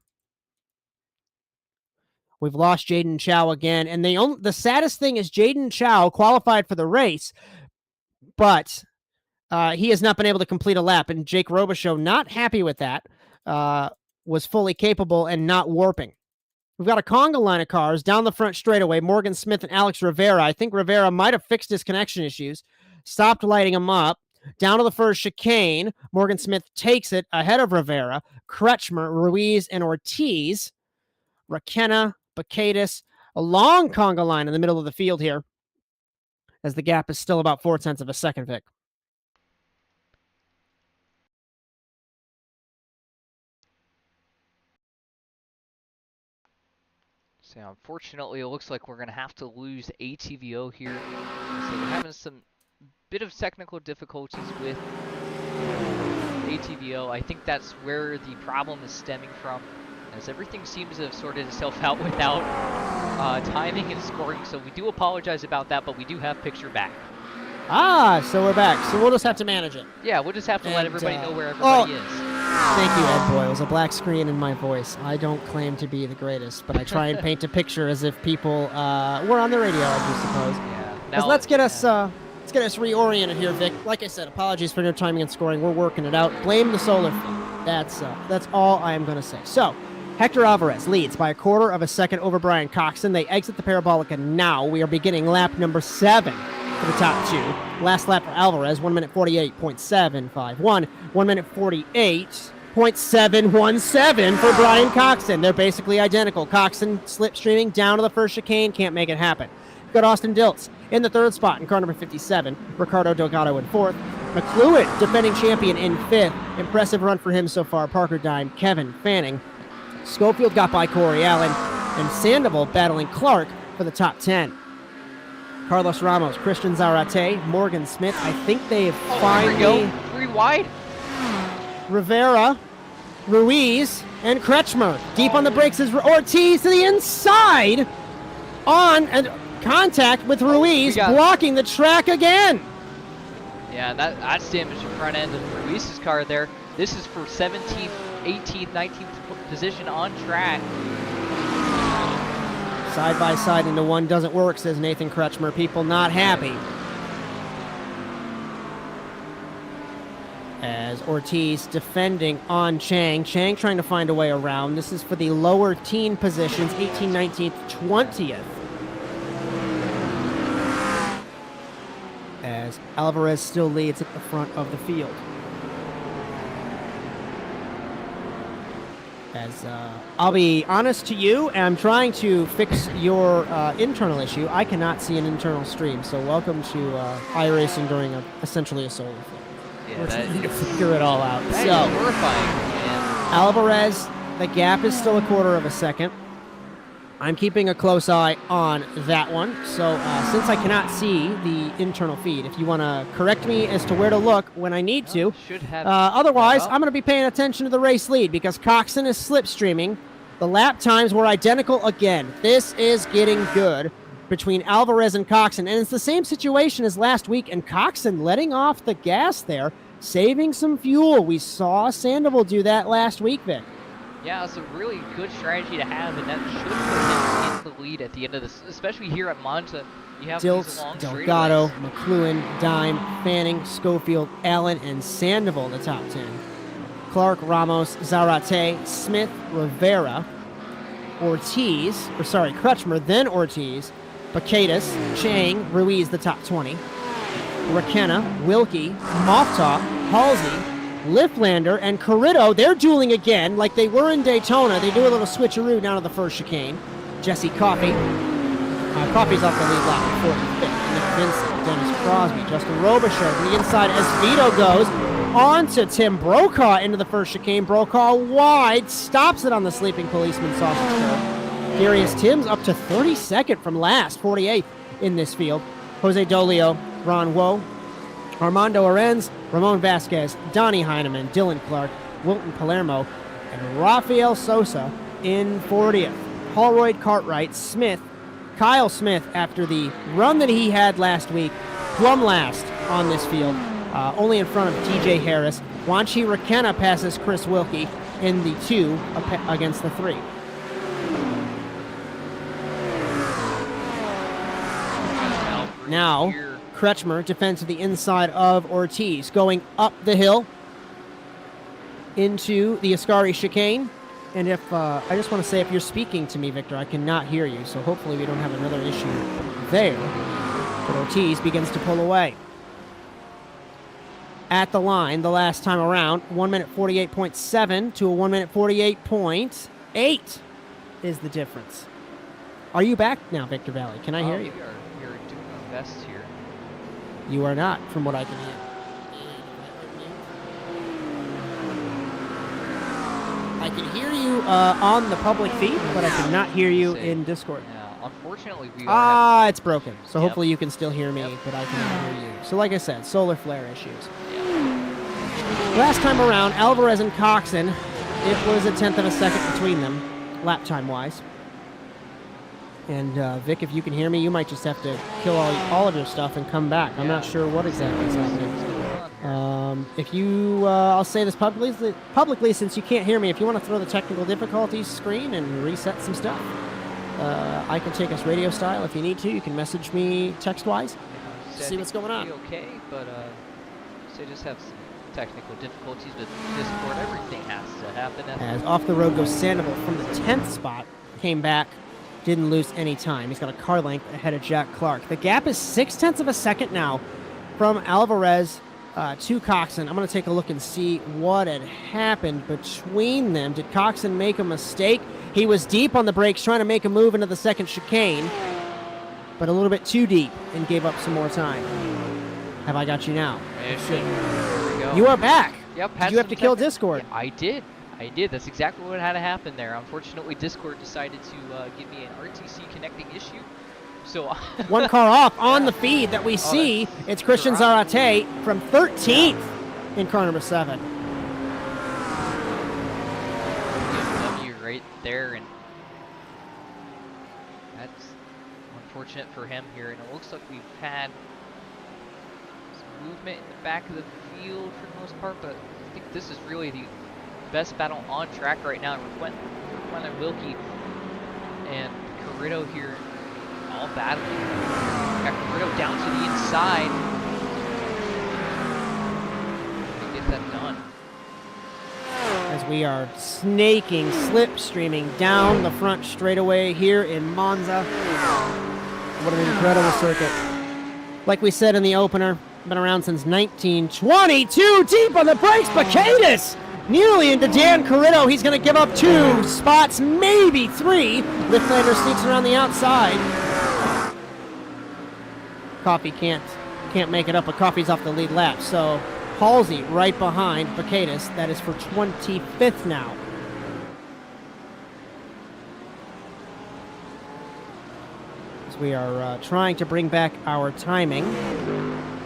[SPEAKER 1] We've lost Jaden Chow again. And the saddest thing is Jaden Chow qualified for the race, but he has not been able to complete a lap. And Jake Robichaud, not happy with that, was fully capable and not warping. We've got a conga line of cars down the front straightaway. Morgan Smith and Alex Rivera. I think Rivera might have fixed his connection issues. Stopped lighting him up. Down to the first chicane. Morgan Smith takes it ahead of Rivera. Kretschmer, Ruiz, and Ortiz Rakenna, Bacadis, a long conga line in the middle of the field here, as the gap is still about 0.4 of a second, Vic.
[SPEAKER 2] So unfortunately, it looks like we're going to have to lose ATVO here. So we're having some bit of technical difficulties with ATVO. I think that's where the problem is stemming from, as everything seems to have sorted itself out without timing and scoring. So we do apologize about that, but we do have picture back.
[SPEAKER 1] So we're back. So we'll just have to manage it.
[SPEAKER 2] Yeah, we'll just have to let everybody know where everybody is.
[SPEAKER 1] Thank you, Ed Boy. It was a black screen in my voice. I don't claim to be the greatest, but I try and paint a picture as if people were on the radio, I do suppose.
[SPEAKER 2] Yeah. Now,
[SPEAKER 1] Let's get us reoriented here, Vic. Like I said, apologies for no timing and scoring. We're working it out. Blame the solar field. That's all I am going to say. So, Hector Alvarez leads by 1/4 of a second over Bryan Coxon. They exit the Parabolica now. We are beginning lap number 7 for the top two. Last lap for Alvarez, 1 minute 48.751. 1 minute 48.717 for Bryan Coxon. They're basically identical. Coxon slipstreaming down to the first chicane. Can't make it happen. We've got Austin Dilts in the 3rd spot in car number 57. Ricardo Delgado in 4th. McLuhan, defending champion, in 5th. Impressive run for him so far. Parker Dime, Kevin Fanning. Schofield got by Corey Allen. And Sandoval battling Clark for the top 10. Carlos Ramos, Christian Zarate, Morgan Smith. I think they've finally...
[SPEAKER 2] 3 wide.
[SPEAKER 1] Rivera, Ruiz, and Kretschmer. Deep on the brakes is Ortiz to the inside. On and contact with Ruiz, blocking the track again.
[SPEAKER 2] Yeah, that's damaged the front end of Ruiz's car there. This is for 17th, 18th, 19th position on track.
[SPEAKER 1] Side by side into one doesn't work, says Nathan Kretschmer. People not happy. As Ortiz defending on Chang. Chang trying to find a way around. This is for the lower teen positions, 18th, 19th, 20th. As Alvarez still leads at the front of the field. As I'll be honest to you, and I'm trying to fix your internal issue. I cannot see an internal stream, so welcome to iRacing during essentially a solar flare.
[SPEAKER 2] Yeah,
[SPEAKER 1] we're trying to figure it all out.
[SPEAKER 2] That is horrifying, man.
[SPEAKER 1] Alvarez, the gap is still 1/4 of a second. I'm keeping a close eye on that one. So since I cannot see the internal feed, if you want to correct me as to where to look when I need to. Otherwise, I'm going to be paying attention to the race lead because Coxon is slipstreaming. The lap times were identical again. This is getting good between Alvarez and Coxon. And it's the same situation as last week, and Coxon letting off the gas there, saving some fuel. We saw Sandoval do that last week, Vic.
[SPEAKER 2] Yeah, it's a really good strategy to have, and that should put him in the lead at the end of this, especially here at Monza. You have
[SPEAKER 1] Dilts, Delgado, McLuhan, Dime, Fanning, Schofield, Allen, and Sandoval the top 10. Clark, Ramos, Zarate, Smith, Rivera, Kretschmer, then Ortiz, Bacadis, Chang, Ruiz the top 20. Rakenna, Wilkie, Mofta, Halsey, Lifflander, and Corrido, they're dueling again like they were in Daytona. They do a little switcheroo down to the first chicane. Jesse Coffey. Coffey's off the lead lap, 45th. Nick Vincent, Dennis Crosby, Justin Robichaud to the inside as Vito goes on to Tim Brokaw into the first chicane. Brokaw wide, stops it on the sleeping policeman sausage curve. Darius Timms up to 32nd from last, 48th in this field. Jose Dolio, Ron Woe, Armando Arenz, Ramon Vasquez, Donnie Heineman, Dylan Clark, Wilton Palermo, and Rafael Sosa in 40th. Holroyd, Cartwright, Smith, Kyle Smith, after the run that he had last week, plumb last on this field, only in front of TJ Harris. Wanchi Rakenna passes Chris Wilkie in the 2 against the 3. Now, Kretschmer defends to the inside of Ortiz, going up the hill into the Ascari chicane. And if I just want to say, if you're speaking to me, Victor, I cannot hear you, so hopefully we don't have another issue there. But Ortiz begins to pull away. At the line, the last time around, 1 minute 48.7 to a 1 minute 48.8 is the difference. Are you back now, Victor Valley? Can I hear you?
[SPEAKER 2] We are doing our best here.
[SPEAKER 1] You are not, from what I can hear. I can hear you on the public feed, but I cannot hear you in Discord.
[SPEAKER 2] Yeah, unfortunately, we are
[SPEAKER 1] it's broken. So hopefully you can still hear me, but I cannot hear you. So like I said, solar flare issues. Last time around, Alvarez and Coxon, it was a 10th of a second between them, lap time-wise. And Vic, if you can hear me, you might just have to kill all of your stuff and come back. I'm not sure what exactly is happening. If you, I'll say this publicly, since you can't hear me, if you want to throw the technical difficulties screen and reset some stuff, I can take us radio style if you need to. You can message me text-wise, see what's going on.
[SPEAKER 2] Okay, but so just have some technical difficulties with Discord. Everything has to happen.
[SPEAKER 1] As off the road goes Sandoval from the 10th spot, came back. Didn't lose any time. He's got a car length ahead of Jack Clark. The gap is 0.6 of a second now from Alvarez to Coxon. I'm going to take a look and see what had happened between them. Did Coxon make a mistake? He was deep on the brakes trying to make a move into the second chicane, but a little bit too deep and gave up some more time. Have I got you now?
[SPEAKER 2] There we go.
[SPEAKER 1] You are back.
[SPEAKER 2] Yep.
[SPEAKER 1] Did you have to kill Discord?
[SPEAKER 2] Yeah, I did. That's exactly what had to happen there. Unfortunately, Discord decided to give me an RTC connecting issue. So
[SPEAKER 1] one car off on the feed that we see. It's Christian Zarate from 13th in car number 7.
[SPEAKER 2] W right there, and that's unfortunate for him here. And it looks like we've had some movement in the back of the field for the most part, but I think this is really the best battle on track right now. Requena Wilkie and Carrito here all battling. Got Carrito down to the inside. Get that done.
[SPEAKER 1] As we are snaking, slipstreaming down the front straightaway here in Monza. What an incredible circuit. Like we said in the opener, been around since 1922. Deep on the brakes, Bacadis! Nearly into Dan Carrito. He's going to give up 2 spots, maybe 3. Liftlander sneaks around the outside. Coffee can't make it up, but Coffee's off the lead lap. So Halsey right behind Bacadis. That is for 25th now. As we are trying to bring back our timing.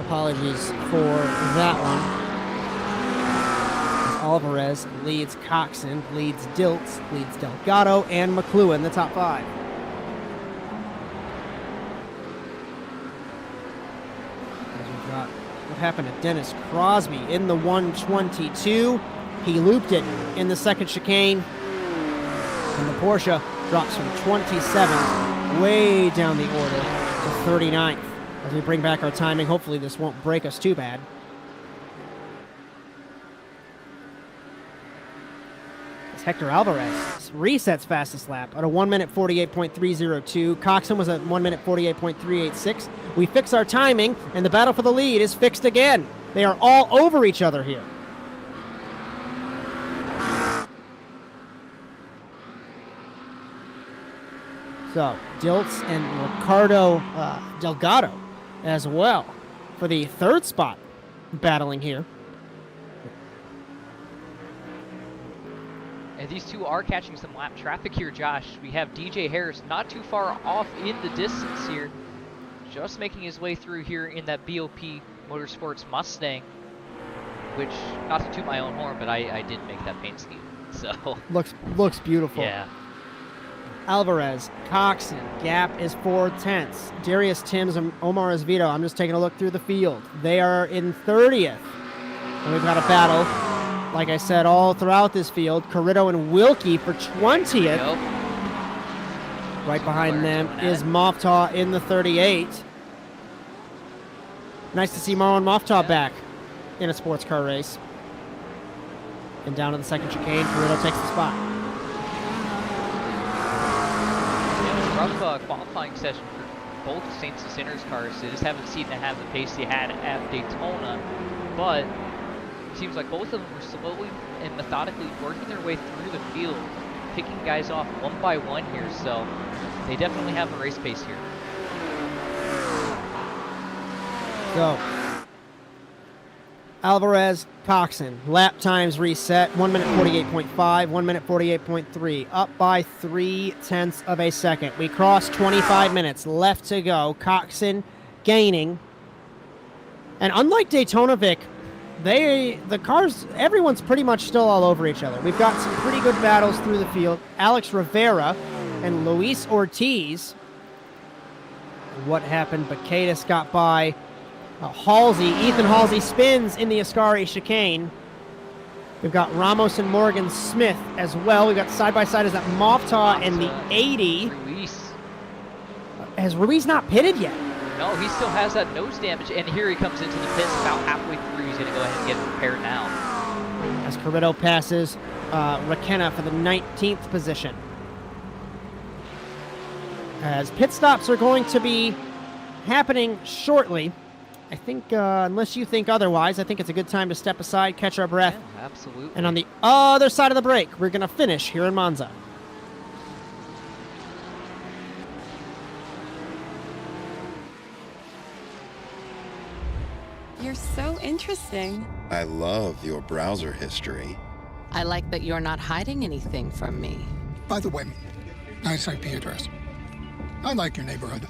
[SPEAKER 1] Apologies for that one. Alvarez leads Coxon, leads Dilts, leads Delgado, and McLuhan, the top 5. As we've got what happened to Dennis Crosby in the 122. He looped it in the second chicane, and the Porsche drops from 27th way down the order to 39th. As we bring back our timing, hopefully this won't break us too bad. Hector Alvarez resets fastest lap at a 1 minute 48.302. Coxon was at 1 minute 48.386. We fix our timing, and the battle for the lead is fixed again. They are all over each other here. So, Dilts and Ricardo Delgado as well for the 3rd spot battling here.
[SPEAKER 2] And these two are catching some lap traffic here, Josh. We have DJ Harris not too far off in the distance here. Just making his way through here in that BOP Motorsports Mustang. Which, not to toot my own horn, but I did make that paint scheme. So
[SPEAKER 1] Looks beautiful.
[SPEAKER 2] Yeah.
[SPEAKER 1] Alvarez, Coxon, gap is 4/10. Darius Timms and Omar Esvito. I'm just taking a look through the field. They are in 30th. And we've got a battle, like I said, all throughout this field. Carrito and Wilkie for 20th.
[SPEAKER 2] Yep.
[SPEAKER 1] Right behind them is Moftaw in the 38. Nice to see Marlon Moftaw back in a sports car race. And down to the second chicane, Carrito takes the spot.
[SPEAKER 2] Rough qualifying session for both Saints and Sinners cars. They just haven't seemed to have the pace they had at Daytona, but it seems like both of them were slowly and methodically working their way through the field. picking guys off one by one here, so they definitely have the race pace here.
[SPEAKER 1] So, Alvarez, Coxon, lap times reset, 1 minute 48.5, 1 minute 48.3, up by 0.3 of a second. We crossed 25 minutes, left to go. Coxon gaining. And unlike Daytona, Vic, the cars, everyone's pretty much still all over each other. We've got some pretty good battles through the field. Alex Rivera and Luis Ortiz. What happened? Bacadis got by. Ethan Halsey spins in the Ascari chicane. We've got Ramos and Morgan Smith as well. We've got side-by-side as that Mofta and the 80.
[SPEAKER 2] Ruiz.
[SPEAKER 1] Has Ruiz not pitted yet?
[SPEAKER 2] No, he still has that nose damage, and here he comes into the pits about halfway through. He's going to go ahead and get it repaired now.
[SPEAKER 1] As Corretto passes Raquena for the 19th position. As pit stops are going to be happening shortly. I think, unless you think otherwise, I think it's a good time to step aside, catch our breath.
[SPEAKER 2] Yeah, absolutely.
[SPEAKER 1] And on the other side of the break, we're going to finish here in Monza.
[SPEAKER 3] You're so interesting.
[SPEAKER 4] I love your browser history.
[SPEAKER 5] I like that you're not hiding anything from me.
[SPEAKER 6] By the way, nice IP address. I like your neighborhood.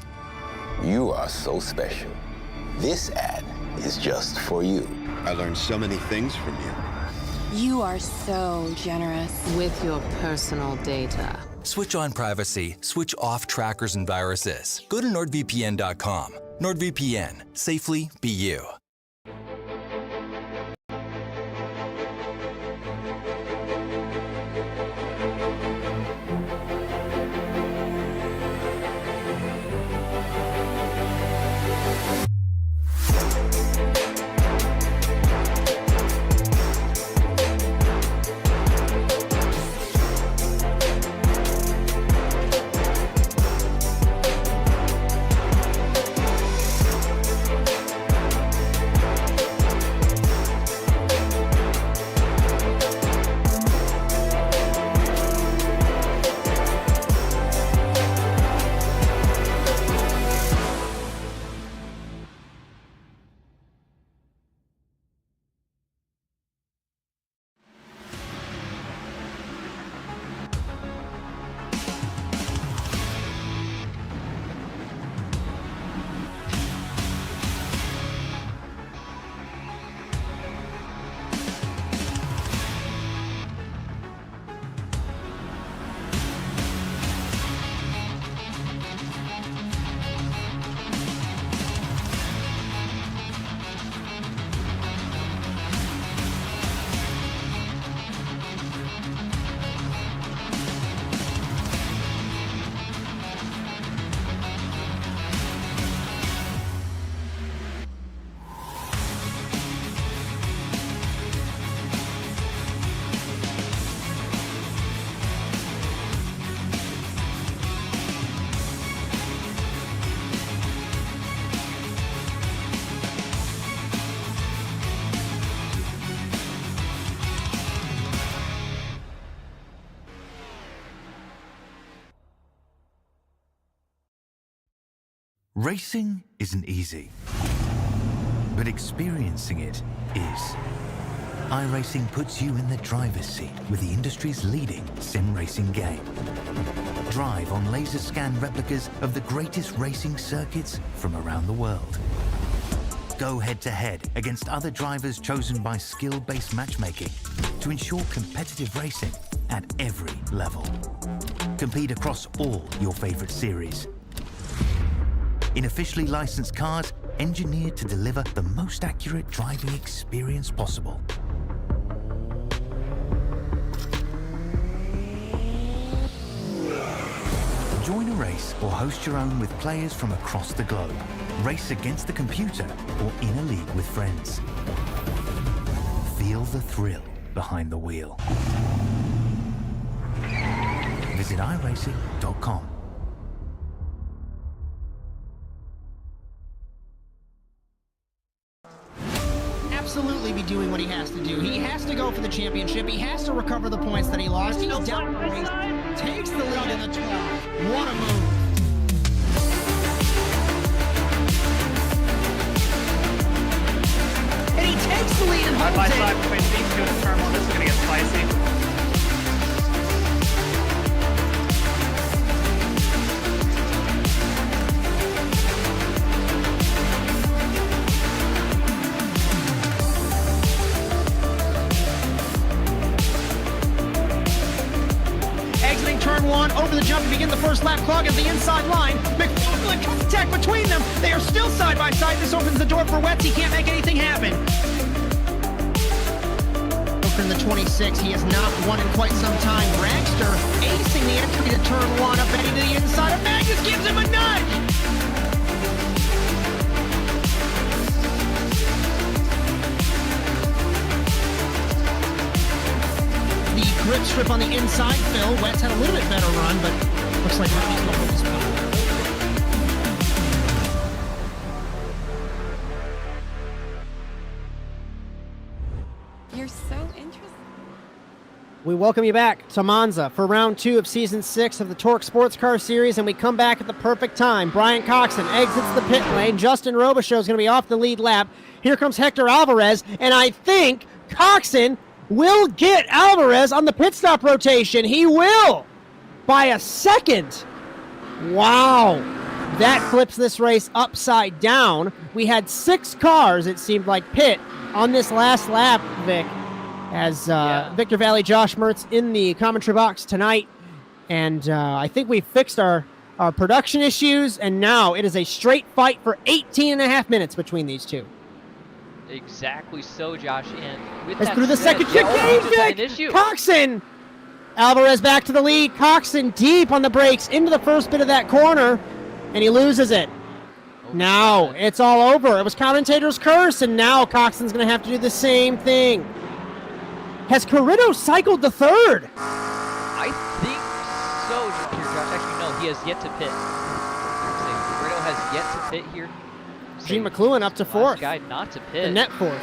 [SPEAKER 7] You are so special. This ad is just for you.
[SPEAKER 4] I learned so many things from you.
[SPEAKER 3] You are so generous.
[SPEAKER 5] With your personal data.
[SPEAKER 8] Switch on privacy, switch off trackers and viruses. Go to nordvpn.com. NordVPN. Safely be you.
[SPEAKER 9] Racing isn't easy, but experiencing it is. iRacing puts you in the driver's seat with the industry's leading sim racing game. Drive on laser scan replicas of the greatest racing circuits from around the world. Go head-to-head against other drivers chosen by skill-based matchmaking to ensure competitive racing at every level. Compete across all your favorite series. In officially licensed cars, engineered to deliver the most accurate driving experience possible. Join a race or host your own with players from across the globe. Race against the computer or in a league with friends. Feel the thrill behind the wheel. Visit iRacing.com.
[SPEAKER 1] absolutely be doing what he has to do. He has to go for the championship. He has to recover the points that he lost. He's down the race, takes the lead in the 12. What a move. And he takes the lead and holds it.
[SPEAKER 10] Side between these two in turn one. This is going to get spicy.
[SPEAKER 1] Turn one, over the jump to begin the first lap, clog at the inside line. McLaughlin contact between them. They are still side by side. This opens the door for Wetz. He can't make anything happen. From the 26, he has not won in quite some time. Dragster acing the entry to turn one, up Betty to the inside of Magnus, gives him a nudge. Grip strip on the inside, Phil. Wetz had a little bit better run, but looks like Rocky's going to hold his spot.
[SPEAKER 3] You're so interesting.
[SPEAKER 1] We welcome you back to Monza for round 2 of season 6 of the TORQ Sports Car Series, and we come back at the perfect time. Brian Coxon exits the pit lane. Justin Robichaud is going to be off the lead lap. Here comes Hector Alvarez, and I think Coxon will get Alvarez on the pit stop rotation. He will by a second. Wow. That flips this race upside down. We had 6 cars, it seemed like, pit on this last lap, Vic, as Victor Valley, Josh Mertz in the commentary box tonight. And I think we fixed our production issues, and now it is a straight fight for 18 and a half minutes between these two.
[SPEAKER 2] Exactly so, Josh. And with
[SPEAKER 1] it's
[SPEAKER 2] that
[SPEAKER 1] through the
[SPEAKER 2] said,
[SPEAKER 1] second chicane. Coxon! Alvarez back to the lead. Coxon deep on the brakes into the first bit of that corner, and he loses it. Now it's all over. It was commentator's curse, and now Coxon's going to have to do the same thing. Has Corrido cycled the third?
[SPEAKER 2] I think so, Josh. Actually, no, he has yet to pit. Corrido has yet to pit here.
[SPEAKER 1] Gene McLuhan up to 4th.
[SPEAKER 2] Guy not to pit.
[SPEAKER 1] The net 4th.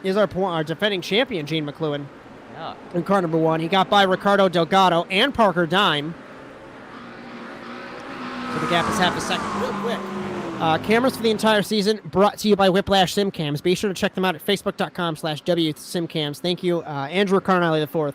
[SPEAKER 1] Is our defending champion, Gene McLuhan.
[SPEAKER 2] Yeah.
[SPEAKER 1] In car number 1. He got by Ricardo Delgado and Parker Dime. So the gap is half a second. Real quick. Cameras for the entire season brought to you by Whiplash SimCams. Be sure to check them out at facebook.com/WSimCams. Thank you, Andrew Carnelli IV,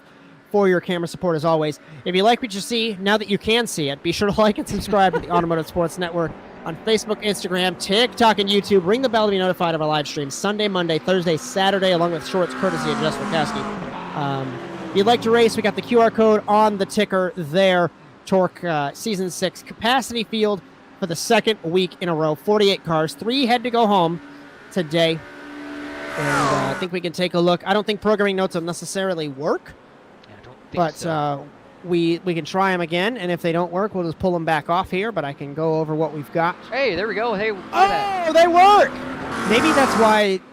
[SPEAKER 1] for your camera support as always. If you like what you see, now that you can see it, be sure to like and subscribe to the Automotive Sports Network on Facebook, Instagram, TikTok, and YouTube. Ring the bell to be notified of our live streams Sunday, Monday, Thursday, Saturday, along with shorts courtesy of Jess Rakowski. If you'd like to race, we got the QR code on the ticker there. TORQ Season 6 capacity field for the second week in a row. 48 cars. 3 had to go home today. And I think we can take a look. I don't think programming notes will necessarily work.
[SPEAKER 2] Yeah, I don't think so.
[SPEAKER 1] We can try them again, and if they don't work, we'll just pull them back off here, but I can go over what we've got.
[SPEAKER 2] Hey, there we go. Hey,
[SPEAKER 1] they work!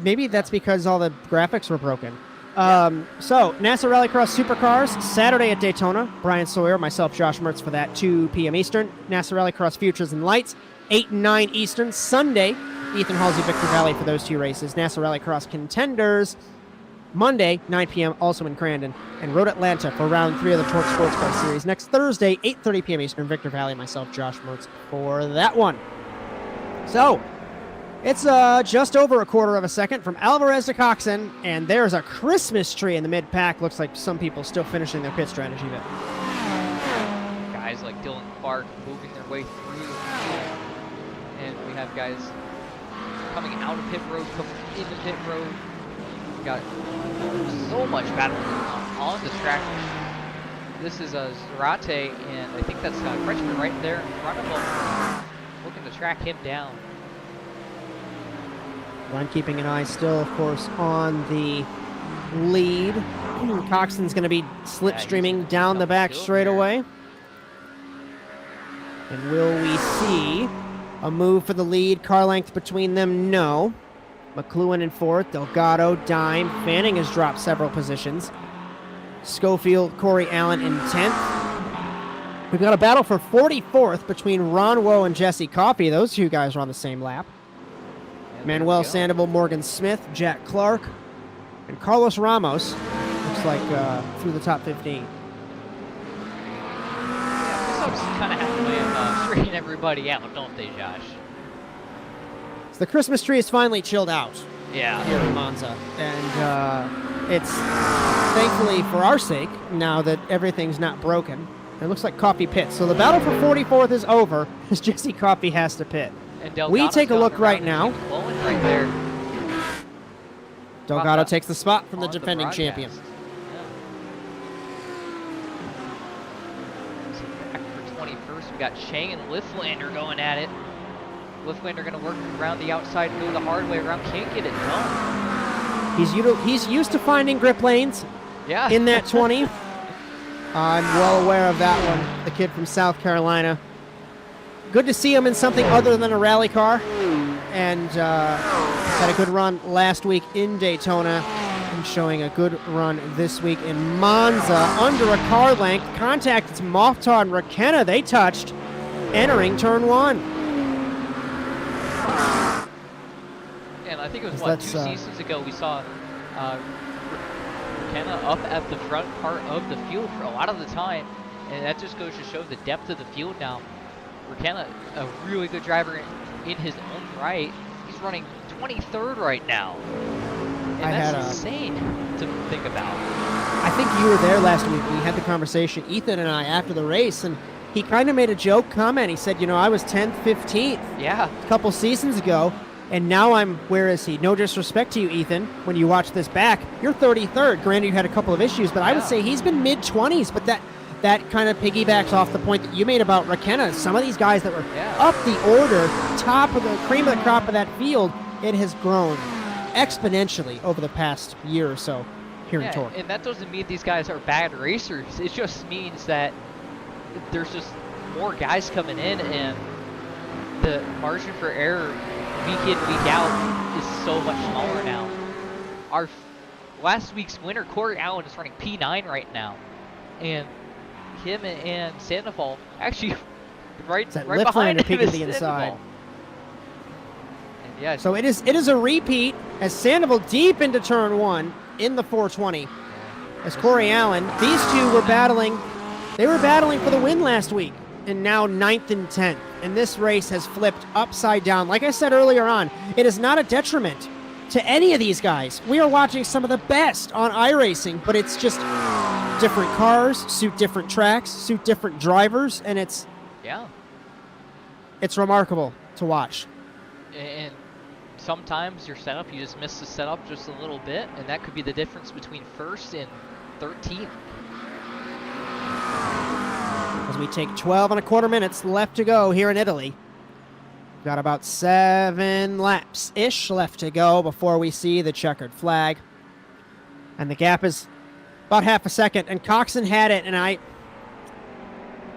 [SPEAKER 1] Maybe that's because all the graphics were broken. So, NASA Rallycross Supercars, Saturday at Daytona. Brian Sawyer, myself, Josh Mertz for that, 2 p.m. Eastern. NASA Rallycross Futures and Lights, 8 and 9 Eastern. Sunday, Ethan Halsey, Victor Valley for those 2 races. NASA Rallycross Contenders, Monday, 9 p.m., also in Crandon, and Road Atlanta for round 3 of the TORQ Sports Car Series. Next Thursday, 8:30 p.m. Eastern, Victor Valley, myself, Josh Mertz, for that one. So, it's just over a quarter of a second from Alvarez to Coxon, and there's a Christmas tree in the mid-pack. Looks like some people still finishing their pit strategy bit.
[SPEAKER 2] Guys like Dylan Clark moving their way through, and we have guys coming out of pit road, coming into pit road. Got so much battle on the track. This is a Zarate, and I think that's Frenchman right there in front of him, looking to track him down.
[SPEAKER 1] I'm keeping an eye still, of course, on the lead. Coxon's going to be slipstreaming down the back straightaway. And will we see a move for the lead? Car length between them? No. McLuhan in 4th, Delgado, Dime. Fanning has dropped several positions. Schofield, Corey Allen in 10th. We've got a battle for 44th between Ron Woe and Jesse Coffey. Those 2 guys are on the same lap. Manuel, Sandoval, Morgan Smith, Jack Clark, and Carlos Ramos. Looks like through the top 15.
[SPEAKER 2] Yeah, this kind of have a way of straighten everybody out, don't they, Josh?
[SPEAKER 1] So the Christmas tree is finally chilled out.
[SPEAKER 2] Yeah.
[SPEAKER 1] Here in Monza. And it's thankfully for our sake now that everything's not broken. It looks like Coffey pits. So the battle for 44th is over as Jesse Coffey has to pit. We take a look right now.
[SPEAKER 2] Right there.
[SPEAKER 1] Delgado takes the spot from the defending champion.
[SPEAKER 2] So back for 21st, we got Chang and Lifflander going at it. Lifflander going to work around the outside, go the hard way around, can't get it done.
[SPEAKER 1] He's used to finding grip lanes in that 20. I'm well aware of that one, the kid from South Carolina. Good to see him in something other than a rally car. And had a good run last week in Daytona and showing a good run this week in Monza under a car length. Contacted Moftar and Rakenna. They touched entering turn 1.
[SPEAKER 2] And I think it was, what, 2 seasons ago we saw Rakenna up at the front part of the field for a lot of the time. And that just goes to show the depth of the field now. Rakenna, a really good driver in his own right. He's running 23rd right now. And that's insane to think about.
[SPEAKER 1] I think you were there last week. We had the conversation, Ethan and I, after the race, and he kind of made a joke comment. He said, I was 10th, 15th a couple seasons ago, and now I'm, where is he? No disrespect to you, Ethan. When you watch this back, you're 33rd. Granted, you had a couple of issues, but I would say he's been mid-20s, but that kind of piggybacks off the point that you made about Rakenna. Some of these guys that were up the order, top of the cream of the crop of that field, it has grown exponentially over the past year or so here in TORQ.
[SPEAKER 2] And that doesn't mean these guys are bad racers. It just means that there's just more guys coming in, and the margin for error week in, week out is so much smaller now. Our last week's winner, Corey Allen, is running P9 right now. And him and Sandoval actually right behind him is
[SPEAKER 1] the inside.
[SPEAKER 2] And
[SPEAKER 1] so it is a repeat as Sandoval deep into turn 1 in the 420. As Corey Allen, these two were battling. They were battling for the win last week, and now 9th and 10th. And this race has flipped upside down. Like I said earlier on, it is not a detriment to any of these guys. We are watching some of the best on iRacing, but it's just different cars, suit different tracks, suit different drivers, and it's remarkable to watch.
[SPEAKER 2] And sometimes your setup, you just miss the setup just a little bit, and that could be the difference between 1st and 13th.
[SPEAKER 1] As we take 12 and a quarter minutes left to go here in Italy. Got about 7 laps-ish left to go before we see the checkered flag. And the gap is about half a second. And Coxon had it, and I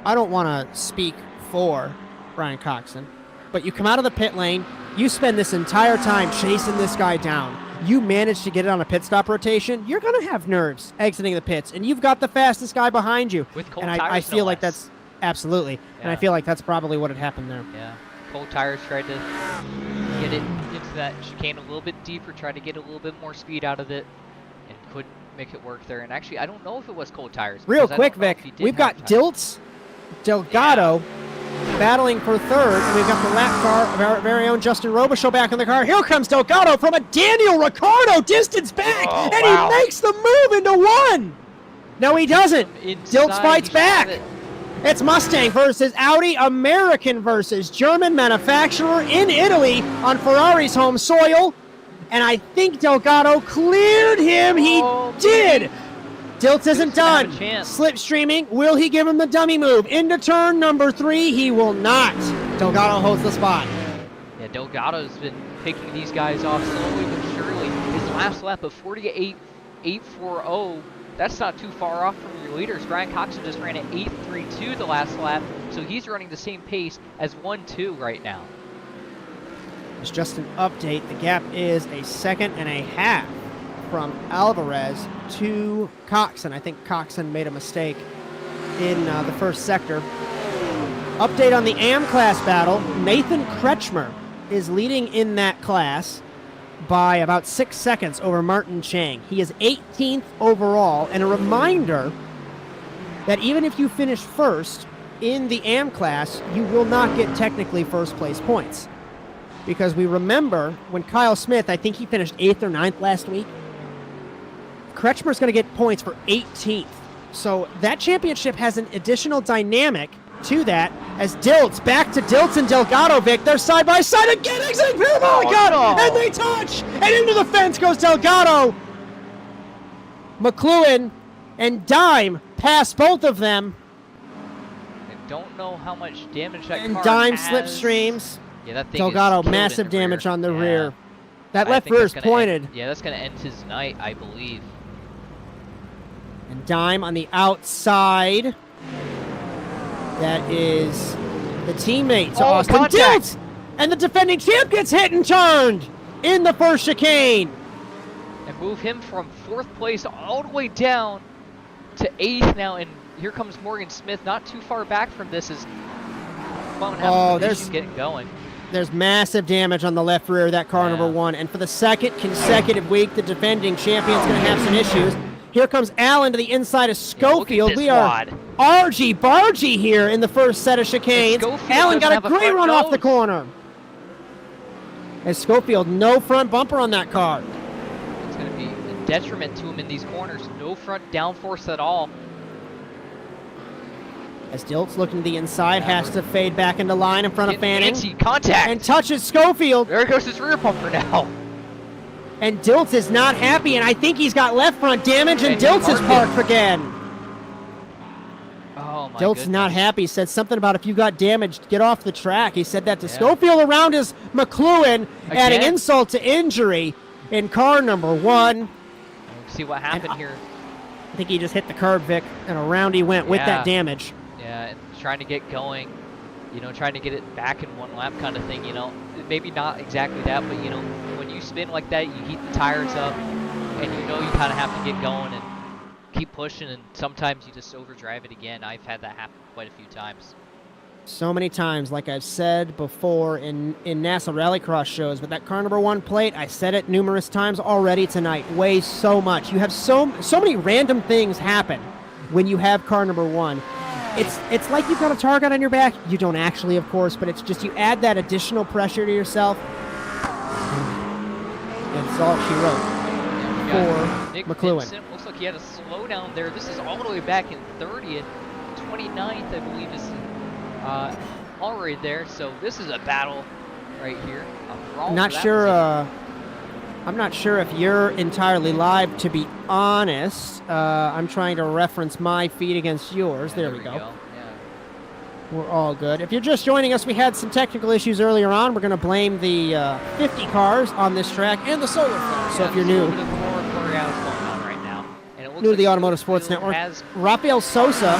[SPEAKER 1] don't want to speak for Bryan Coxon, but you come out of the pit lane, you spend this entire time chasing this guy down. You manage to get it on a pit stop rotation, you're going to have nerves exiting the pits, and you've got the fastest guy behind you.
[SPEAKER 2] With cold
[SPEAKER 1] and
[SPEAKER 2] tires,
[SPEAKER 1] I feel like that's absolutely, and I feel like that's probably what had happened there.
[SPEAKER 2] Yeah, cold tires tried to get it into that chicane a little bit deeper, tried to get a little bit more speed out of it, and couldn't make it work there. And actually, I don't know if it was cold tires.
[SPEAKER 1] Real quick, Vic, we've got Dilts, Delgado battling for 3rd, and we've got the lap car of our very own Justin Robichaud back in the car. Here comes Delgado from a Daniel Ricciardo distance back, and he makes the move into 1. No, he doesn't. Dilts fights back. It's Mustang versus Audi, American versus German manufacturer in Italy on Ferrari's home soil. And I think Delgado cleared him. He did. Dilts isn't done. Slipstreaming. Will he give him the dummy move? Into turn number 3. He will not. Delgado holds the spot.
[SPEAKER 2] Yeah, Delgado's been picking these guys off slowly but surely. His last lap of 48.840. That's not too far off from your leaders. Bryan Coxon just ran at 8.32 the last lap, so he's running the same pace as 1-2 right now.
[SPEAKER 1] It's just an update. The gap is a 1.5 seconds from Alvarez to Coxon. I think Coxon made a mistake in the first sector. Update on the AM class battle. Nathan Kretschmer is leading in that class by about 6 seconds over Martin Chang. He is 18th overall, and a reminder that even if you finish first in the AM class, you will not get technically first place points. Because we remember when Kyle Smith, I think he finished 8th or 9th last week, Kretschmer's going to get points for 18th. So that championship has an additional dynamic to that as Dilts, back to Dilts and Delgado, Vic. They're side by side again, exiting Pierre Malika, and they touch, and into the fence goes Delgado. McLuhan and Dime pass both of them.
[SPEAKER 2] I don't know how much damage that
[SPEAKER 1] and
[SPEAKER 2] car
[SPEAKER 1] Dime
[SPEAKER 2] has.
[SPEAKER 1] slipstreams.
[SPEAKER 2] Yeah, that thing
[SPEAKER 1] Delgado,
[SPEAKER 2] is killed
[SPEAKER 1] massive
[SPEAKER 2] in the
[SPEAKER 1] damage
[SPEAKER 2] rear.
[SPEAKER 1] on the
[SPEAKER 2] Yeah.
[SPEAKER 1] rear. That
[SPEAKER 2] I
[SPEAKER 1] left
[SPEAKER 2] think
[SPEAKER 1] rear
[SPEAKER 2] that's
[SPEAKER 1] is
[SPEAKER 2] gonna
[SPEAKER 1] pointed.
[SPEAKER 2] yeah, that's going to end his night, I believe.
[SPEAKER 1] And Dime on the outside. That is the teammate to Austin Dilts. And the defending champ gets hit and turned in the first chicane.
[SPEAKER 2] And move him from 4th place all the way down to 8th now. And here comes Morgan Smith, not too far back from this. Is there's getting going.
[SPEAKER 1] There's massive damage on the left rear of that car, number 1. And for the second consecutive week, the defending champion's going to have some issues. Here comes Allen to the inside of Schofield. We are argy-bargy here in the first set of chicanes. Allen got a great run off the corner. As Schofield, no front bumper on that car.
[SPEAKER 2] It's going to be a detriment to him in these corners. No front downforce at all.
[SPEAKER 1] As Dilts looking to the inside, has to fade back into line in front of Fanning.
[SPEAKER 2] Contact.
[SPEAKER 1] And touches Schofield.
[SPEAKER 2] There goes his rear bumper now.
[SPEAKER 1] And Dilts is not happy, and I think he's got left front damage, and Dilts is parked again.
[SPEAKER 2] Oh, my
[SPEAKER 1] Dilts
[SPEAKER 2] goodness.
[SPEAKER 1] not happy. Said something about if you got damaged, get off the track. He said that to Schofield around his McLuhan, adding insult to injury in car number 1.
[SPEAKER 2] Let's see what happened here.
[SPEAKER 1] I think he just hit the curb, Vic, and around he went with that damage.
[SPEAKER 2] Yeah, and trying to get going, trying to get it back in 1 lap kind of thing, Maybe not exactly that, but, when you spin like that, you heat the tires up, and you kind of have to get going and keep pushing, and sometimes you just overdrive it again. I've had that happen quite a few times.
[SPEAKER 1] So many times, like I've said before in NASA Rallycross shows, but that car number 1 plate, I said it numerous times already tonight, weighs so much. You have so many random things happen when you have car number 1. It's like you've got a target on your back. You don't actually, of course, but it's just you add that additional pressure to yourself. That's all she wrote for
[SPEAKER 2] Nick
[SPEAKER 1] McLuhan.
[SPEAKER 2] Vincent looks like he had a slowdown there. This is all the way back in 30th. 29th, I believe, is already there. So this is a battle right here. I'm not sure if you're entirely live, to be honest. I'm trying to reference my feed against yours. There we go. Yeah.
[SPEAKER 1] We're all good. If you're just joining us, we had some technical issues earlier on. We're going to blame the 50 cars on this track and the solar flare. So if you're new, new to the Automotive Sports Network, Rafael Sosa,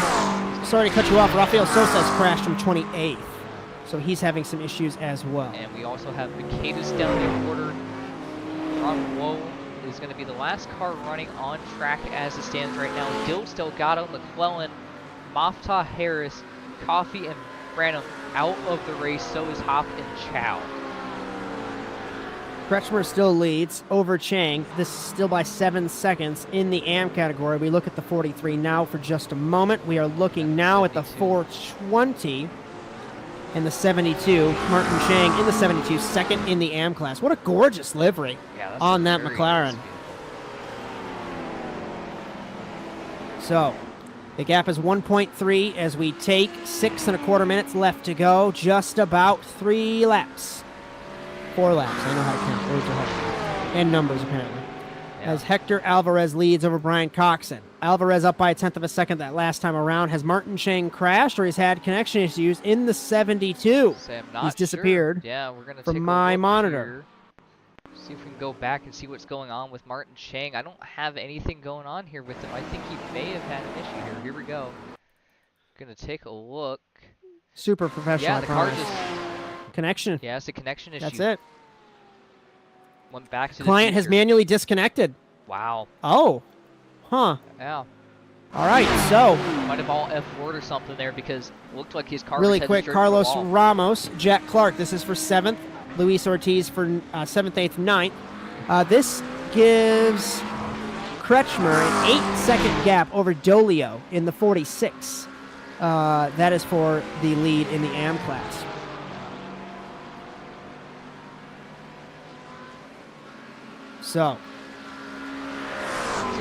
[SPEAKER 1] sorry to cut you off, Rafael Sosa has crashed from 28th. So he's having some issues as well.
[SPEAKER 2] And we also have Michaelis down the order. Woe is going to be the last car running on track as it stands right now. Dilts, Delgado, McClellan, Mafta, Harris, Coffey, and Branham out of the race. So is Hop and Chow.
[SPEAKER 1] Kretschmer still leads over Chang. This is still by 7 seconds in the AM category. We look at the 43 now for just a moment. We are looking now at the 420 and the 72. Martin Chang in the 72, second in the AM class. What a gorgeous livery on that McLaren. So the gap is 1.3 as we take 6 1/4 minutes left to go. Just about 3 laps. 4 laps. I know how to count. Words are hard. And numbers, apparently. As Hector Alvarez leads over Brian Coxon. Alvarez up by 1/10 of a second that last time around. Has Martin Chang crashed or he's had connection issues in the 72? He's disappeared
[SPEAKER 2] Yeah, we're gonna
[SPEAKER 1] from
[SPEAKER 2] take
[SPEAKER 1] my
[SPEAKER 2] a look
[SPEAKER 1] monitor.
[SPEAKER 2] Here. See if we can go back and see what's going on with Martin Chang. I don't have anything going on here with him. I think he may have had an issue here. Here we go. Gonna take a look.
[SPEAKER 1] Super professional.
[SPEAKER 2] Yeah, the car just
[SPEAKER 1] connection.
[SPEAKER 2] Yeah, it's a connection issue.
[SPEAKER 1] That's it.
[SPEAKER 2] Went back to
[SPEAKER 1] Client
[SPEAKER 2] the
[SPEAKER 1] has manually disconnected.
[SPEAKER 2] Wow.
[SPEAKER 1] Oh. Huh.
[SPEAKER 2] Yeah.
[SPEAKER 1] All right, so.
[SPEAKER 2] Might have all F-word or something there because it looked like his car
[SPEAKER 1] really
[SPEAKER 2] was
[SPEAKER 1] quick,
[SPEAKER 2] headed straight
[SPEAKER 1] Carlos
[SPEAKER 2] for the wall.
[SPEAKER 1] Ramos, Jack Clark. This is for 7th. Luis Ortiz for 7th, 8th, 9th. This gives Kretschmer an 8-second gap over Dolio in the 46. That is for the lead in the AM class. So,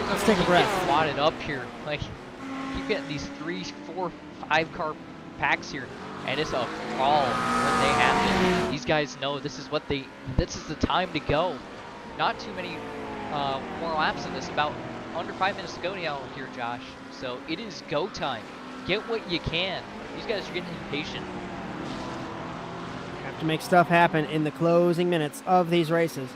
[SPEAKER 1] let's take a breath.
[SPEAKER 2] Wadded up here. Like, keep getting these 3, 4, 5 car packs here, and it's a crawl when they happen. These guys know this is the time to go. Not too many more laps in this. About under 5 minutes to go now here, Josh. So it is go time. Get what you can. These guys are getting impatient.
[SPEAKER 1] Have to make stuff happen in the closing minutes of these races.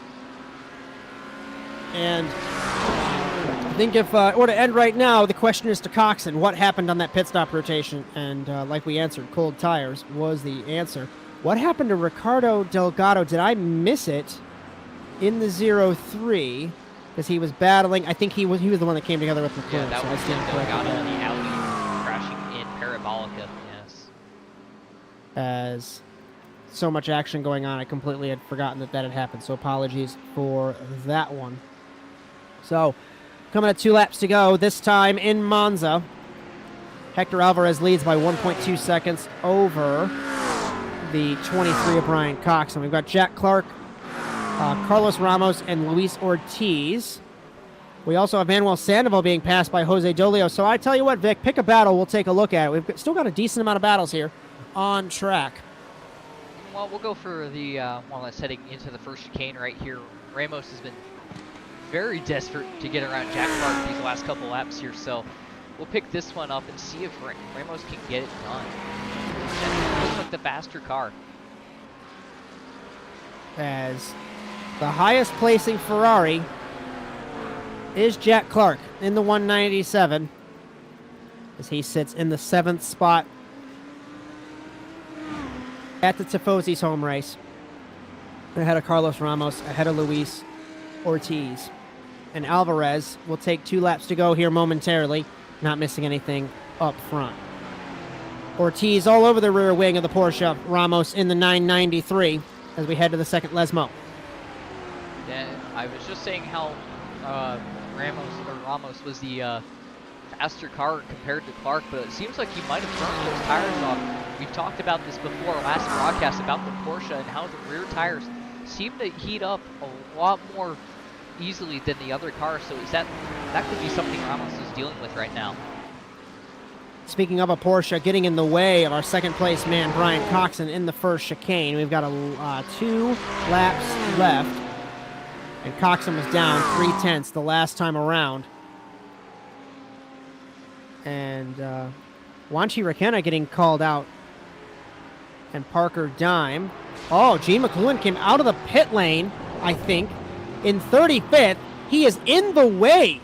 [SPEAKER 1] And I think if it were to end right now, the question is to Coxon, what happened on that pit stop rotation? And like we answered, cold tires was the answer. What happened to Ricardo Delgado? Did I miss it in the 0-3? Because he was battling. I think he was the one that came together with McLaren.
[SPEAKER 2] Yeah, that
[SPEAKER 1] so
[SPEAKER 2] was Delgado in the alley, crashing in Parabolica. Yes.
[SPEAKER 1] As so much action going on, I completely had forgotten that had happened. So apologies for that one. So, coming at 2 laps to go, this time in Monza. Hector Alvarez leads by 1.2 seconds over the 23 of Bryan Coxon. We've got Jack Clark, Carlos Ramos, and Luis Ortiz. We also have Manuel Sandoval being passed by Jose Dolio. So I tell you what, Vic, pick a battle. We'll take a look at it. We've still got a decent amount of battles here on track.
[SPEAKER 2] Well, we'll go for the one that's heading into the first chicane right here. Ramos has been very desperate to get around Jack Clark these last couple laps here, so we'll pick this one up and see if Ramos can get it done. And it looks like the faster car.
[SPEAKER 1] As the highest placing Ferrari is Jack Clark in the 197, as he sits in the 7th spot at the Tifosi's home race, ahead of Carlos Ramos, ahead of Luis Ortiz. And Alvarez will take 2 laps to go here momentarily, not missing anything up front. Ortiz all over the rear wing of the Porsche, Ramos in the 993 as we head to the second Lesmo.
[SPEAKER 2] Yeah, I was just saying how Ramos was the faster car compared to Clark, but it seems like he might have burned those tires off. We've talked about this before, last broadcast, about the Porsche and how the rear tires seem to heat up a lot more easily than the other cars, so that could be something Ramos is dealing with right now.
[SPEAKER 1] Speaking of a Porsche getting in the way of our second place man, Bryan Coxon, in the first chicane. We've got 2 laps left, and Coxon was down 0.3 the last time around. And Wanchi Rakenna getting called out, and Parker Dime. Oh, Gene McLuhan came out of the pit lane, I think, in 35th. He is in the way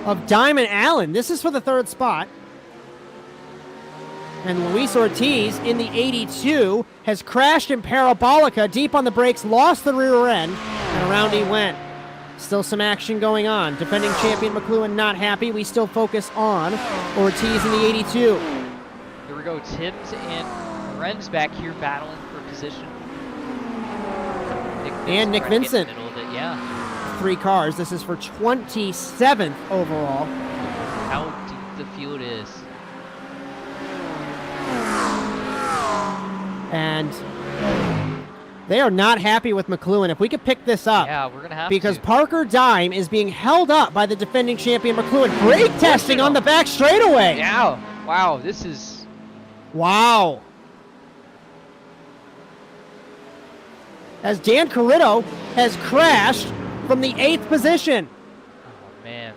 [SPEAKER 1] of Dime and Allen. This is for the 3rd spot. And Luis Ortiz in the 82 has crashed in Parabolica, deep on the brakes, lost the rear end, and around he went. Still some action going on. Defending champion McLuhan not happy. We still focus on Ortiz in the 82.
[SPEAKER 2] Here we go. Timms and Lorenz back here battling for position.
[SPEAKER 1] Nick Vincent.
[SPEAKER 2] In the middle of it, yeah.
[SPEAKER 1] 3 cars. This is for 27th overall.
[SPEAKER 2] How deep the field is.
[SPEAKER 1] And they are not happy with McLuhan. If we could pick this up.
[SPEAKER 2] Yeah, we're going to have
[SPEAKER 1] because
[SPEAKER 2] to.
[SPEAKER 1] Parker Dime is being held up by the defending champion McLuhan. Brake testing on the back straightaway.
[SPEAKER 2] Yeah. Wow, this is...
[SPEAKER 1] Wow. As Dan Carrito has crashed from the 8th position.
[SPEAKER 2] Oh, man.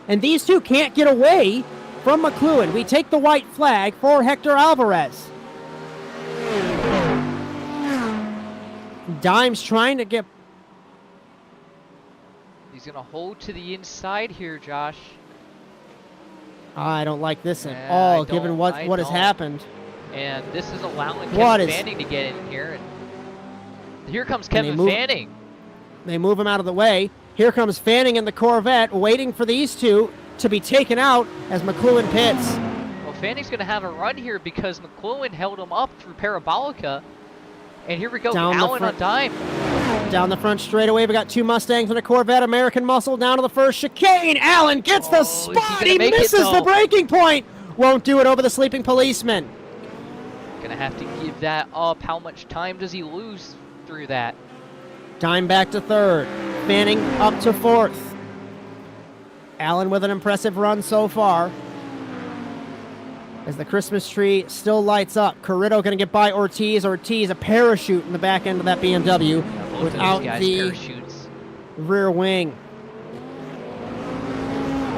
[SPEAKER 1] And these two can't get away from McLuhan. We take the white flag for Hector Alvarez. Dime's trying to get...
[SPEAKER 2] He's going to hold to the inside here, Josh.
[SPEAKER 1] I don't like this at all, given what has happened.
[SPEAKER 2] And this is allowing Kevin Fanning to get in here. And here comes Kevin Fanning.
[SPEAKER 1] They move him out of the way. Here comes Fanning in the Corvette, waiting for these two to be taken out as McLuhan pits.
[SPEAKER 2] Well, Fanning's going to have a run here because McLuhan held him up through Parabolica. And here we go,
[SPEAKER 1] Down the
[SPEAKER 2] Allen on
[SPEAKER 1] front.
[SPEAKER 2] dime.
[SPEAKER 1] Down the front straightaway, we got 2 Mustangs and a Corvette. American Muscle down to the first chicane. Allen gets the
[SPEAKER 2] is he
[SPEAKER 1] spot.
[SPEAKER 2] gonna
[SPEAKER 1] He
[SPEAKER 2] make it,
[SPEAKER 1] misses the
[SPEAKER 2] though?
[SPEAKER 1] breaking point. Won't do it over the sleeping policeman.
[SPEAKER 2] Gonna have to give that up. How much time does he lose through that?
[SPEAKER 1] Dime back to third. Fanning up to fourth. Allen with an impressive run so far. As the Christmas tree still lights up. Corrido going to get by Ortiz. Ortiz, a parachute in the back end of that BMW
[SPEAKER 2] Both
[SPEAKER 1] without
[SPEAKER 2] of those guys
[SPEAKER 1] the
[SPEAKER 2] parachutes.
[SPEAKER 1] rear wing.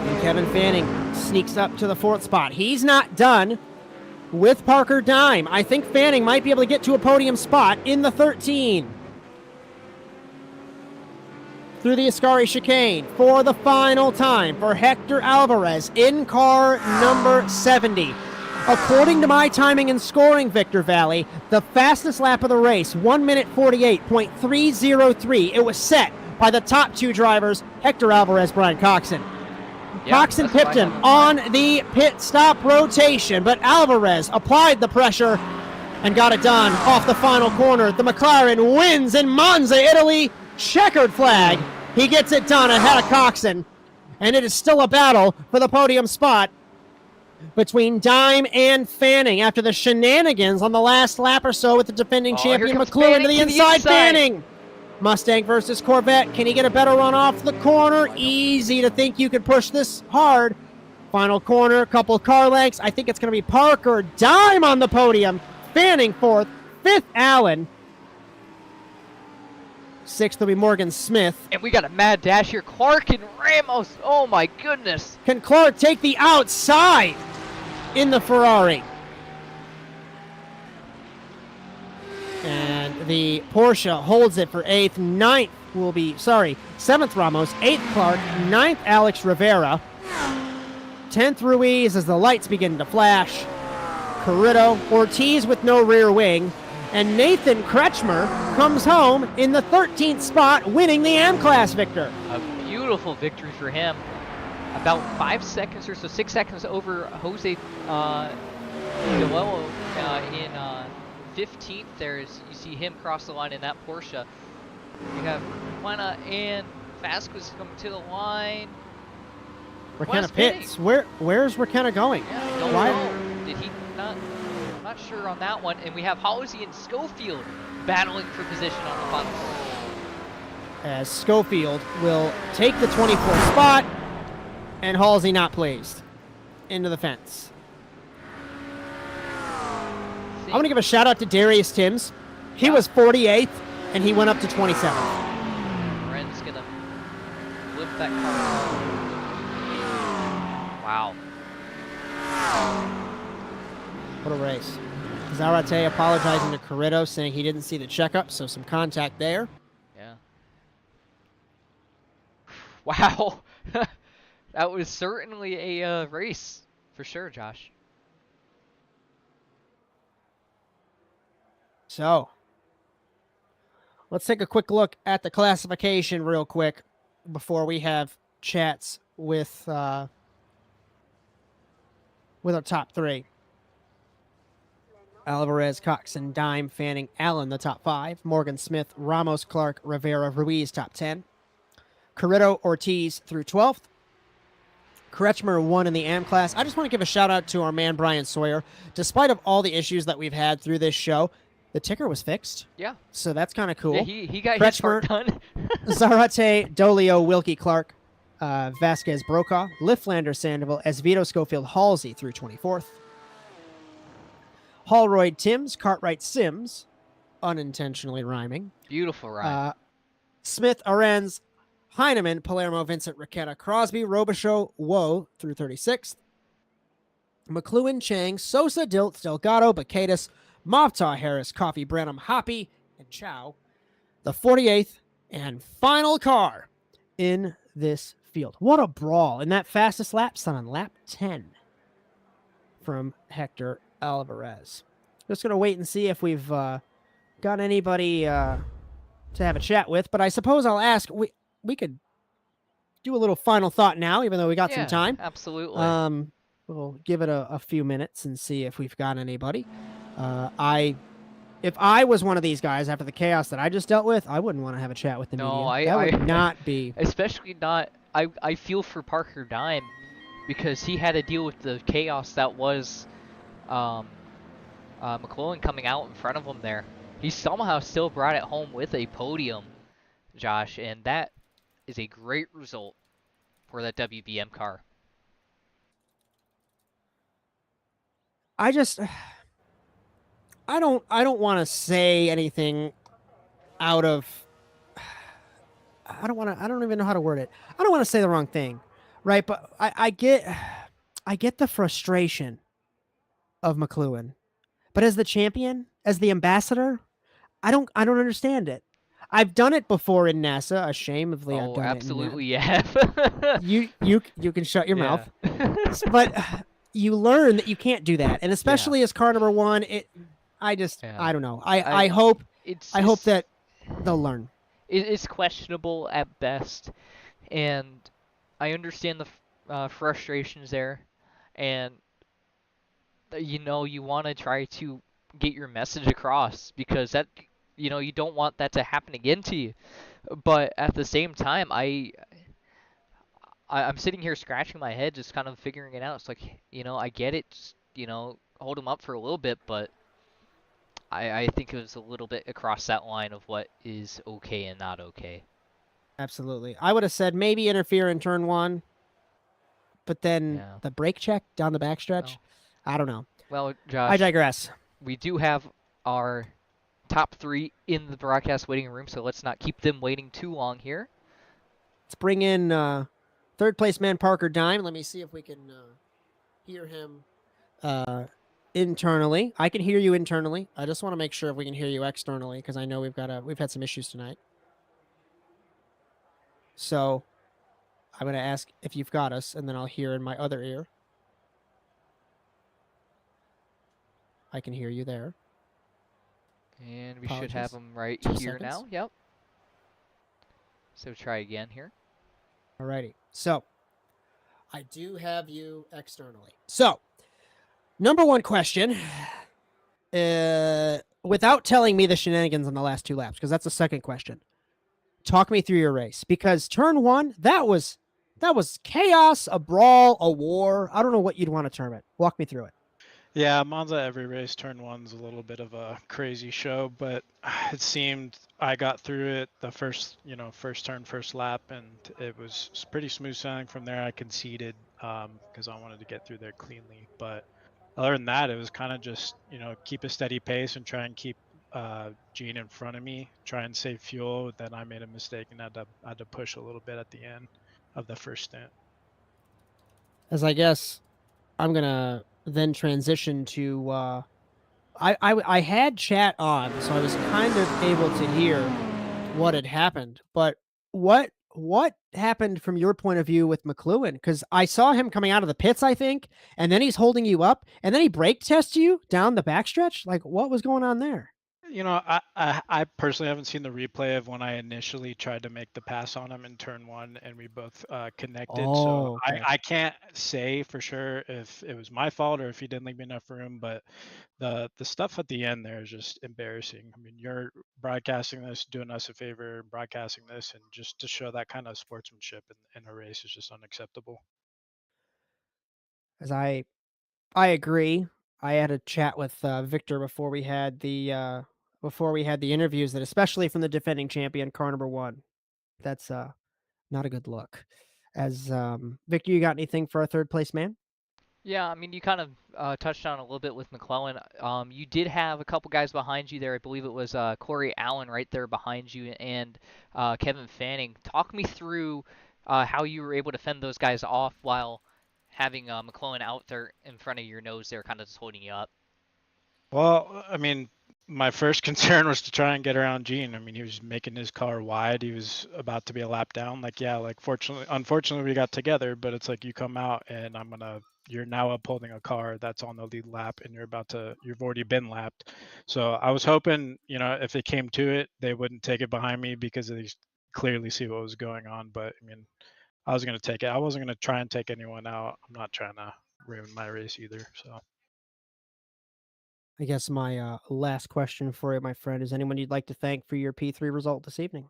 [SPEAKER 1] And Kevin Fanning sneaks up to the 4th spot. He's not done with Parker Dime. I think Fanning might be able to get to a podium spot in the 13. Through the Ascari chicane for the final time for Hector Alvarez in car number 70. According to my timing and scoring, Victor Valley, the fastest lap of the race, 1 minute 48.303. It was set by the top 2 drivers, Hector Alvarez, Bryan Coxon.
[SPEAKER 2] Yeah,
[SPEAKER 1] Coxon
[SPEAKER 2] that's what
[SPEAKER 1] pipped
[SPEAKER 2] I
[SPEAKER 1] him
[SPEAKER 2] have.
[SPEAKER 1] on the pit stop rotation, but Alvarez applied the pressure and got it done off the final corner. The McLaren wins in Monza, Italy. Checkered flag. He gets it done ahead of Coxon, and it is still a battle for the podium spot between Dime and Fanning after the shenanigans on the last lap or so with the defending champion
[SPEAKER 2] here comes
[SPEAKER 1] McLuhan to
[SPEAKER 2] Fanning
[SPEAKER 1] the
[SPEAKER 2] to the
[SPEAKER 1] inside.
[SPEAKER 2] inside.
[SPEAKER 1] Fanning. Mustang versus Corvette. Can he get a better run off the corner? Easy to think you could push this hard. Final corner, couple car lengths. I think it's going to be Parker Dime on the podium. Fanning 4th, 5th Allen. 6th will be Morgan Smith.
[SPEAKER 2] And we got a mad dash here. Clark and Ramos. Oh my goodness.
[SPEAKER 1] Can Clark take the outside in the Ferrari? And the Porsche holds it for 8th. 9th will be, 7th Ramos, 8th Clark, 9th Alex Rivera, 10th Ruiz as the lights begin to flash. Corrido, Ortiz with no rear wing, and Nathan Kretschmer comes home in the 13th spot, winning the M-Class, Victor.
[SPEAKER 2] A beautiful victory for him. About 5 seconds or so, 6 seconds over Jose Duello in 15th. You see him cross the line in that Porsche. You have Quena and Vasquez coming to the line.
[SPEAKER 1] Raquena pits. Where's Raquena going?
[SPEAKER 2] Yeah, don't
[SPEAKER 1] Why?
[SPEAKER 2] know. Did he not? I'm not sure on that one. And we have Halsey and Schofield battling for position on the final corner.
[SPEAKER 1] As Schofield will take the 24th spot, and Halsey not pleased. Into the fence. I'm going to give a shout out to Darius Timms. He was 48th, and he went up to 27th.
[SPEAKER 2] Ren's gonna flip that car. Wow.
[SPEAKER 1] What a race. Zarate apologizing to Corrido, saying he didn't see the checkup, so some contact there.
[SPEAKER 2] Yeah. Wow. That was certainly a race, for sure, Josh.
[SPEAKER 1] So, let's take a quick look at the classification real quick before we have chats with our top 3. Alvarez, Coxon, Dime, Fanning, Allen, the top 5. Morgan Smith, Ramos, Clark, Rivera, Ruiz, top 10. Corrido, Ortiz through 12th. Kretschmer won in the AM class. I just want to give a shout out to our man Brian Sawyer. Despite of all the issues that we've had through this show, the ticker was fixed.
[SPEAKER 2] Yeah.
[SPEAKER 1] So that's kind of cool.
[SPEAKER 2] Yeah, he got his part done.
[SPEAKER 1] Zarate, Dolio, Wilkie, Clark, Vasquez, Brokaw, Lifflander, Sandoval, Esvito, Schofield, Halsey through 24th. Hallroyd, Timms, Cartwright, Sims, unintentionally rhyming.
[SPEAKER 2] Beautiful rhyme.
[SPEAKER 1] Smith, Arens, Heineman, Palermo, Vincent, Raqueta, Crosby, Robichaud, Woe through 36th. McLuhan, Chang, Sosa, Dilts, Delgado, Bacatus, Moftaw, Harris, Coffee, Branham, Hoppy, and Chow. The 48th and final car in this field. What a brawl. And that fastest lap, son, on lap 10 from Hector Alvarez. Just going to wait and see if we've got anybody to have a chat with. But I suppose I'll ask, we could do a little final thought now, even though we got some time.
[SPEAKER 2] Absolutely.
[SPEAKER 1] We'll give it a few minutes and see if we've got anybody. I if I was one of these guys after the chaos that I just dealt with, I wouldn't want to have a chat with the
[SPEAKER 2] No,
[SPEAKER 1] media. That would not be.
[SPEAKER 2] Especially not. I feel for Parker Dime because he had to deal with the chaos that was McLuhan coming out in front of him there. He somehow still brought it home with a podium, Josh, and that is a great result for that WBM car.
[SPEAKER 1] I don't want to say anything out of. I don't even know how to word it. I don't want to say the wrong thing, right? But I get the frustration of McLuhan. But as the champion, as the ambassador, I don't understand it. I've done it before in NASA. Ashamedly, I've done
[SPEAKER 2] absolutely,
[SPEAKER 1] it.
[SPEAKER 2] Yeah.
[SPEAKER 1] You can shut your mouth. But you learn that you can't do that, and especially as car number one, I don't know. I hope that they'll learn.
[SPEAKER 2] It's questionable at best, and I understand the frustrations there, and you want to try to get your message across because that you don't want that to happen again to you, but at the same time I'm sitting here scratching my head just kind of figuring it out. It's like I get it, just, hold him up for a little bit, but I think it was a little bit across that line of what is okay and not okay.
[SPEAKER 1] Absolutely. I would have said maybe interfere in turn one, but then the brake check down the backstretch, I don't know.
[SPEAKER 2] Well, Josh,
[SPEAKER 1] I digress.
[SPEAKER 2] We do have our top three in the broadcast waiting room, so let's not keep them waiting too long here.
[SPEAKER 1] Let's bring in third place man Parker Dime. Let me see if we can hear him internally. I can hear you internally. I just want to make sure if we can hear you externally because I know we've had some issues tonight. So I'm going to ask if you've got us, and then I'll hear in my other ear. I can hear you there.
[SPEAKER 2] And we should have him right here now. Yep. So try again here.
[SPEAKER 1] Alrighty. So I do have you externally. So number one question, without telling me the shenanigans on the last two laps, because that's the second question. Talk me through your race, because turn one, that was chaos, a brawl, a war. I don't know what you'd want to term it. Walk me through it.
[SPEAKER 11] Yeah, Monza every race, turn one's a little bit of a crazy show, but it seemed I got through it the first turn, first lap, and it was pretty smooth sailing from there. I conceded because I wanted to get through there cleanly, but other than that, it was kind of just keep a steady pace and try and keep Gene in front of me, try and save fuel. Then I made a mistake and had to push a little bit at the end of the first stint.
[SPEAKER 1] As I guess I'm gonna then transition to I had chat on, so I was kind of able to hear what had happened. But what happened from your point of view with McLuhan? Because I saw him coming out of the pits, I think, and then he's holding you up, and then he brake tests you down the backstretch. Like, what was going on there?
[SPEAKER 11] I personally haven't seen the replay of when I initially tried to make the pass on him in turn one and we both connected. So
[SPEAKER 1] okay.
[SPEAKER 11] I can't say for sure if it was my fault or if he didn't leave me enough room, but the stuff at the end there is just embarrassing. I mean, you're broadcasting this, doing us a favor, broadcasting this, and just to show that kind of sportsmanship in a race is just unacceptable.
[SPEAKER 1] As I agree. I had a chat with Victor before we had the interviews, that especially from the defending champion, car number one, that's not a good look. As Victor, you got anything for our third place man?
[SPEAKER 2] Yeah, I mean, you kind of touched on a little bit with McClellan. You did have a couple guys behind you there. I believe it was Corey Allen right there behind you and Kevin Fanning. Talk me through how you were able to fend those guys off while having McClellan out there in front of your nose there, kind of just holding you up.
[SPEAKER 11] Well, I mean, my first concern was to try and get around Gene. I mean, he was making his car wide. He was about to be a lap down. Unfortunately, we got together, but it's like you come out and you're now upholding a car that's on the lead lap and you've already been lapped. So I was hoping, if it came to it, they wouldn't take it behind me because they clearly see what was going on. But I mean, I was going to take it. I wasn't going to try and take anyone out. I'm not trying to ruin my race either. So.
[SPEAKER 1] I guess my last question for you, my friend, is anyone you'd like to thank for your P3 result this evening?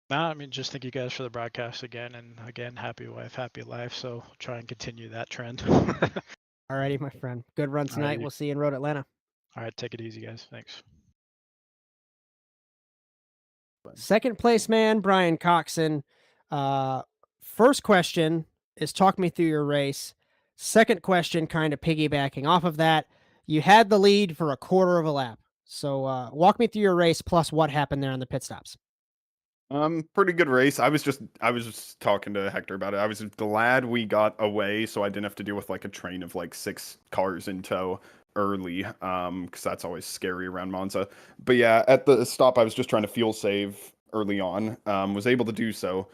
[SPEAKER 11] No, I mean, just thank you guys for the broadcast again, and again, happy wife, happy life. So try and continue that trend.
[SPEAKER 1] Alrighty, my friend. Good run tonight.
[SPEAKER 11] Alrighty.
[SPEAKER 1] We'll see you in Road Atlanta.
[SPEAKER 11] All right, take it easy, guys. Thanks.
[SPEAKER 1] Second place man, Bryan Coxon. First question is talk me through your race. Second question, kind of piggybacking off of that, you had the lead for a quarter of a lap. So walk me through your race plus what happened there on the pit stops.
[SPEAKER 12] Pretty good race. I was just talking to Hector about it. I was glad we got away so I didn't have to deal with like a train of like 6 cars in tow early, because that's always scary around Monza. But yeah, at the stop I was just trying to fuel save early on. Was able to do so.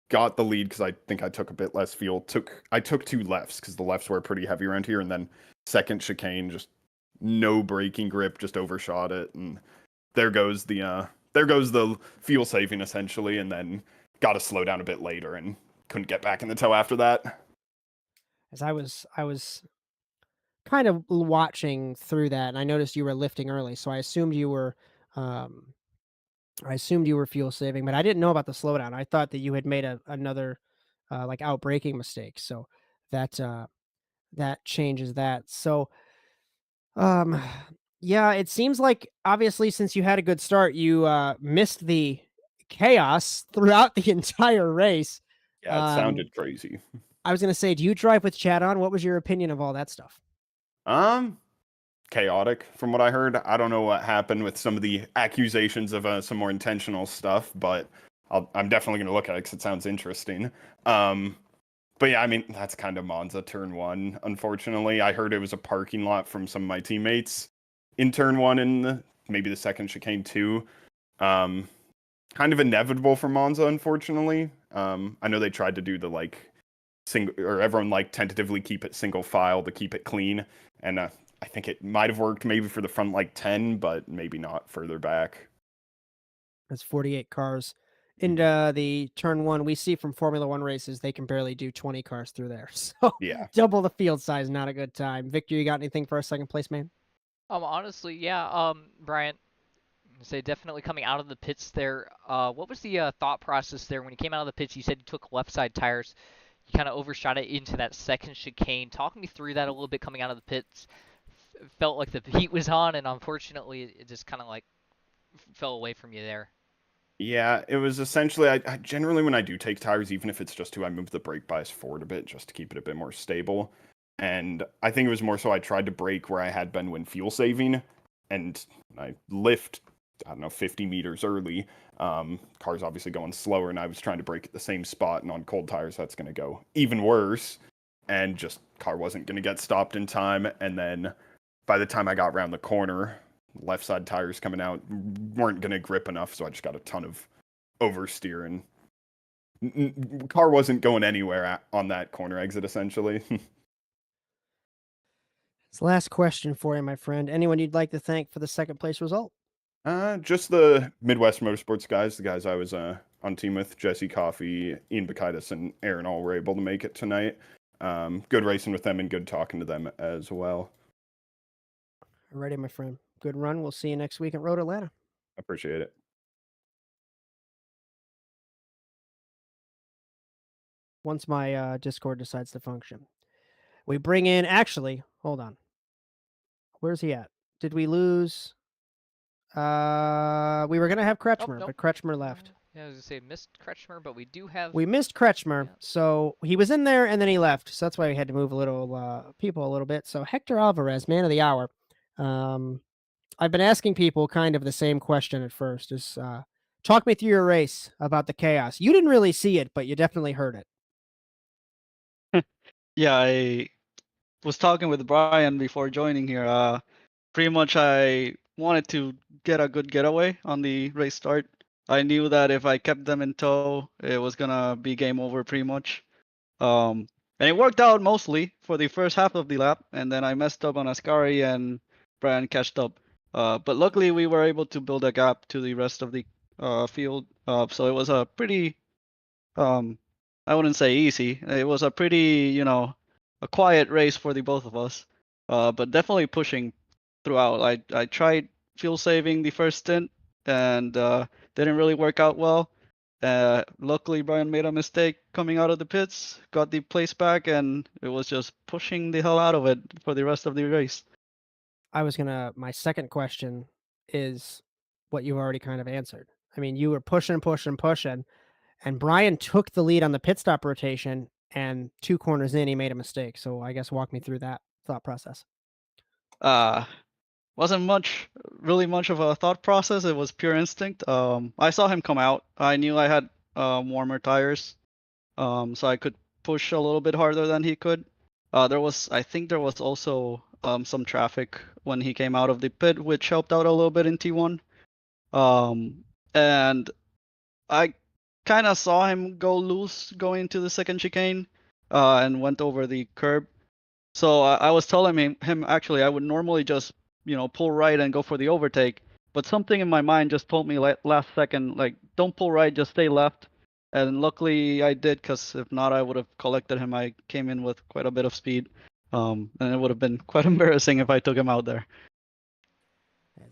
[SPEAKER 12] Got the lead because I think I took a bit less fuel. I took 2 lefts because the lefts were pretty heavy around here, and then second chicane, just no braking grip, just overshot it, and there goes the fuel saving essentially, and then got to slow down a bit later and couldn't get back in the tow after that.
[SPEAKER 1] As I was kind of watching through that, and I noticed you were lifting early, so I assumed you were fuel saving, but I didn't know about the slowdown. I thought that you had made another like out braking mistake, so that changes that. So yeah, it seems like obviously since you had a good start, you missed the chaos throughout the entire race.
[SPEAKER 12] Yeah, it sounded crazy.
[SPEAKER 1] I was gonna say, do you drive with chat on? What was your opinion of all that stuff?
[SPEAKER 12] Chaotic from what I heard. I don't know what happened with some of the accusations of some more intentional stuff, but I'm definitely going to look at it because it sounds interesting. But yeah, I mean, that's kind of Monza turn 1, unfortunately. I heard it was a parking lot from some of my teammates in turn 1 and maybe the second chicane too. Kind of inevitable for Monza, unfortunately. I know they tried to do the like single, or everyone like tentatively keep it single file to keep it clean, and I think it might have worked maybe for the front like 10, but maybe not further back.
[SPEAKER 1] That's 48 cars. In the turn 1, we see from Formula 1 races, they can barely do 20 cars through there. So
[SPEAKER 12] yeah,
[SPEAKER 1] double the field size, not a good time. Victor, you got anything for our second place, man?
[SPEAKER 2] Honestly, yeah, Bryan, say definitely coming out of the pits there. What was the thought process there when you came out of the pits? You said you took left side tires. You kind of overshot it into that second chicane. Talk me through that a little bit coming out of the pits. Felt like the heat was on, and unfortunately, it just kind of like fell away from you there.
[SPEAKER 12] Yeah, it was essentially, I generally, when I do take tires, even if it's just I move the brake bias forward a bit just to keep it a bit more stable. And I think it was more so I tried to brake where I had been when fuel saving, and I lift, I don't know, 50 meters early. Car's obviously going slower, and I was trying to brake at the same spot, and on cold tires, that's going to go even worse. And just car wasn't going to get stopped in time. And then by the time I got around the corner, left side tires coming out weren't going to grip enough, so I just got a ton of oversteer, and car wasn't going anywhere on that corner exit, essentially.
[SPEAKER 1] It's the last question for you, my friend. Anyone you'd like to thank for the second place result?
[SPEAKER 12] Just the Midwest Motorsports guys, the guys I was on team with, Jesse Coffey, Ian Bakaitis, and Aaron all were able to make it tonight. Good racing with them and good talking to them as well.
[SPEAKER 1] Alrighty, my friend. Good run. We'll see you next week at Road Atlanta.
[SPEAKER 12] Appreciate it.
[SPEAKER 1] Once my Discord decides to function. We bring in, actually, hold on. Where's he at? Did we lose? We were going to have Kretschmer,
[SPEAKER 2] nope.
[SPEAKER 1] but Kretschmer left.
[SPEAKER 2] Yeah, I was going to say missed Kretschmer, but we do have...
[SPEAKER 1] We missed Kretschmer, so he was in there and then he left. So that's why we had to move a little people a little bit. So Hector Alvarez, man of the hour. I've been asking people kind of the same question at first. Is talk me through your race about the chaos. You didn't really see it, but you definitely heard it.
[SPEAKER 13] Yeah, I was talking with Bryan before joining here. Pretty much I wanted to get a good getaway on the race start. I knew that if I kept them in tow, it was gonna be game over pretty much. And it worked out mostly for the first half of the lap, and then I messed up on Ascari and Bryan catched up. But luckily we were able to build a gap to the rest of the field. So it was a pretty, I wouldn't say easy. It was a pretty, a quiet race for the both of us. But definitely pushing throughout. I tried fuel saving the first stint and didn't really work out well. Luckily, Bryan made a mistake coming out of the pits, got the place back, and it was just pushing the hell out of it for the rest of the race.
[SPEAKER 1] My second question is what you've already kind of answered. I mean, you were pushing, and Bryan took the lead on the pit stop rotation, and 2 corners in, he made a mistake. So I guess walk me through that thought process.
[SPEAKER 13] Wasn't really much of a thought process. It was pure instinct. I saw him come out. I knew I had warmer tires, so I could push a little bit harder than he could. I think there was also some traffic when he came out of the pit, which helped out a little bit in T1. And I kind of saw him go loose going to the second chicane, and went over the curb. So I was telling him actually I would normally just pull right and go for the overtake, but something in my mind just told me last second, like, don't pull right, just stay left. And luckily I did, because if not, I would have collected him. I came in with quite a bit of speed, and it would have been quite embarrassing if I took him out there.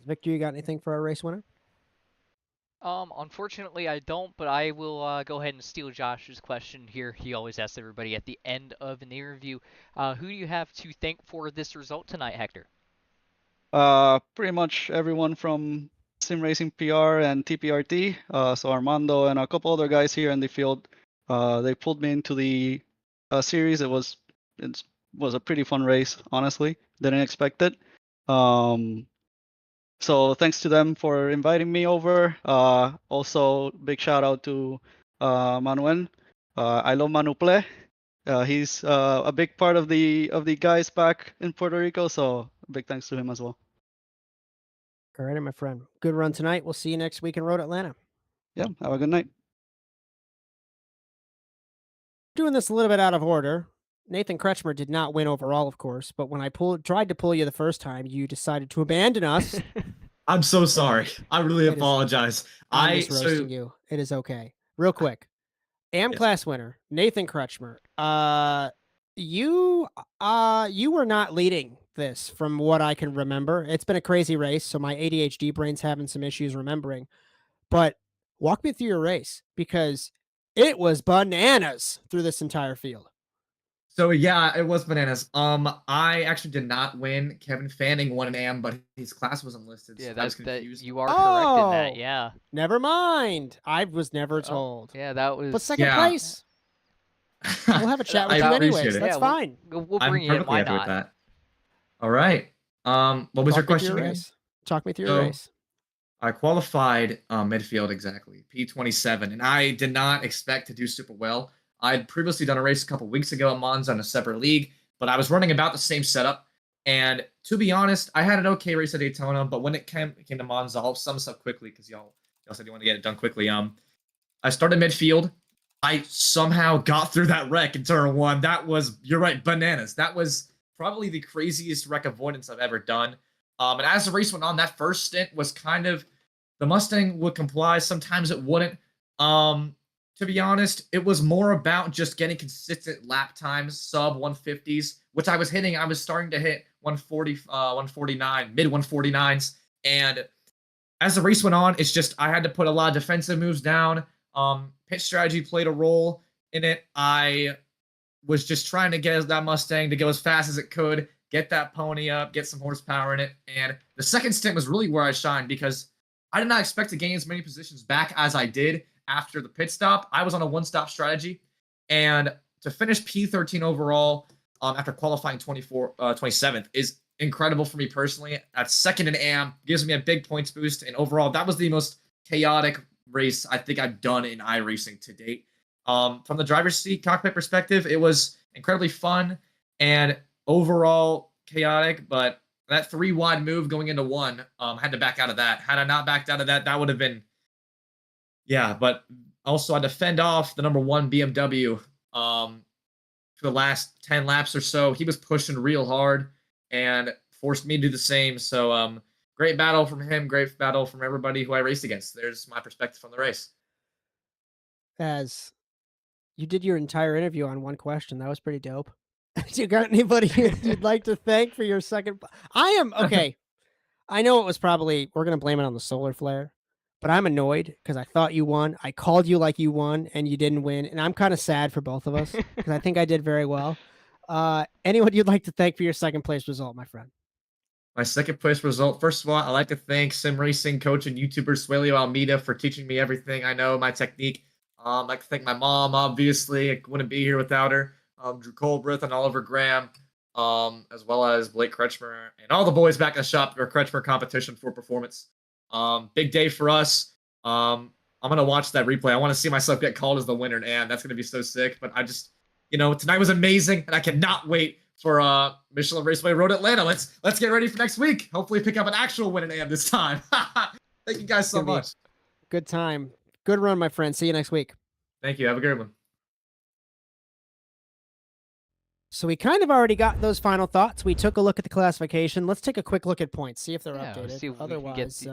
[SPEAKER 1] Victor, you got anything for our race winner?
[SPEAKER 2] Unfortunately, I don't, but I will go ahead and steal Josh's question here. He always asks everybody at the end of an interview. Who do you have to thank for this result tonight, Hector?
[SPEAKER 13] Pretty much everyone from Sim Racing PR and TPRT. So Armando and a couple other guys here in the field. They pulled me into the series. It was a pretty fun race, honestly. Didn't expect it. So thanks to them for inviting me over. Also, big shout out to Manuel. I love Manuple. He's a big part of the guys back in Puerto Rico, so big thanks to him as well.
[SPEAKER 1] All right, my friend. Good run tonight. We'll see you next week in Road Atlanta.
[SPEAKER 13] Yeah, have a good night.
[SPEAKER 1] Doing this a little bit out of order. Nathan Kretschmer did not win overall, of course, but when I tried to pull you the first time, you decided to abandon us.
[SPEAKER 14] I'm so sorry. I really apologize.
[SPEAKER 1] I'm just roasting you. It is okay. Real quick. Class winner, Nathan Kretschmer. You were not leading this from what I can remember. It's been a crazy race, so my ADHD brain's having some issues remembering. But walk me through your race, because it was bananas through this entire field.
[SPEAKER 14] So yeah, it was bananas. I actually did not win. Kevin Fanning won an AM, but his class wasn't listed.
[SPEAKER 2] Yeah,
[SPEAKER 14] so
[SPEAKER 2] that's that. You are correct in that. Yeah.
[SPEAKER 1] Never mind. I was never told.
[SPEAKER 2] Yeah, that was.
[SPEAKER 1] But second place. We'll have a chat with you anyways. That's fine.
[SPEAKER 2] We'll bring you in. Why not?
[SPEAKER 14] That. All right. What was your question again?
[SPEAKER 1] Talk me through your race.
[SPEAKER 14] I qualified midfield exactly, P27, and I did not expect to do super well. I'd previously done a race a couple weeks ago in Monza in a separate league, but I was running about the same setup. And to be honest, I had an okay race at Daytona, but when it came to Monza, I'll sum this up quickly because y'all said you want to get it done quickly. I started midfield. I somehow got through that wreck in turn 1. That was, you're right, bananas. That was probably the craziest wreck avoidance I've ever done. And as the race went on, that first stint was kind of, the Mustang would comply, sometimes it wouldn't. To be honest, it was more about just getting consistent lap times, sub 150s, which I was hitting. I was starting to hit 140, 149, mid 149s. And as the race went on, it's just I had to put a lot of defensive moves down. Pit strategy played a role in it. I was just trying to get that Mustang to go as fast as it could, get that pony up, get some horsepower in it. And the second stint was really where I shined because I did not expect to gain as many positions back as I did after the pit stop. I was on a one-stop strategy, and to finish P13 overall after qualifying 27th is incredible for me personally. At second in AM, gives me a big points boost, and overall, that was the most chaotic race I think I've done in iRacing to date. From the driver's seat cockpit perspective, it was incredibly fun and overall chaotic, but that 3-wide move going into 1, had to back out of that. Had I not backed out of that, that would have been, yeah, but also I had to fend off the number 1 BMW for the last 10 laps or so. He was pushing real hard and forced me to do the same. So great battle from him, great battle from everybody who I raced against. There's my perspective on the race.
[SPEAKER 1] As you did your entire interview on one question, that was pretty dope. You got anybody you'd like to thank for your second? I am okay. I know it was probably, we're going to blame it on the solar flare, but I'm annoyed because I thought you won. I called you like you won and you didn't win. And I'm kind of sad for both of us because I think I did very well. Anyone you'd like to thank for your second place result, my friend?
[SPEAKER 14] My second place result. First of all, I'd like to thank sim racing coach and YouTuber Suelio Almeida for teaching me everything I know, my technique. I'd like to thank my mom, obviously. I wouldn't be here without her. Drew Colbreth and Oliver Graham, as well as Blake Kretschmer and all the boys back in the shop for Kretschmer competition for performance. Big day for us. I'm going to watch that replay. I want to see myself get called as the winner, and that's going to be so sick. But I just, tonight was amazing, and I cannot wait for Michelin Raceway Road Atlanta. Let's get ready for next week. Hopefully pick up an actual win in AM this time. Thank you guys so much.
[SPEAKER 1] Good time. Good run, my friend. See you next week.
[SPEAKER 14] Thank you. Have a good one.
[SPEAKER 1] So we kind of already got those final thoughts. We took a look at the classification. Let's take a quick look at points, see if they're updated.
[SPEAKER 2] See if
[SPEAKER 1] Otherwise,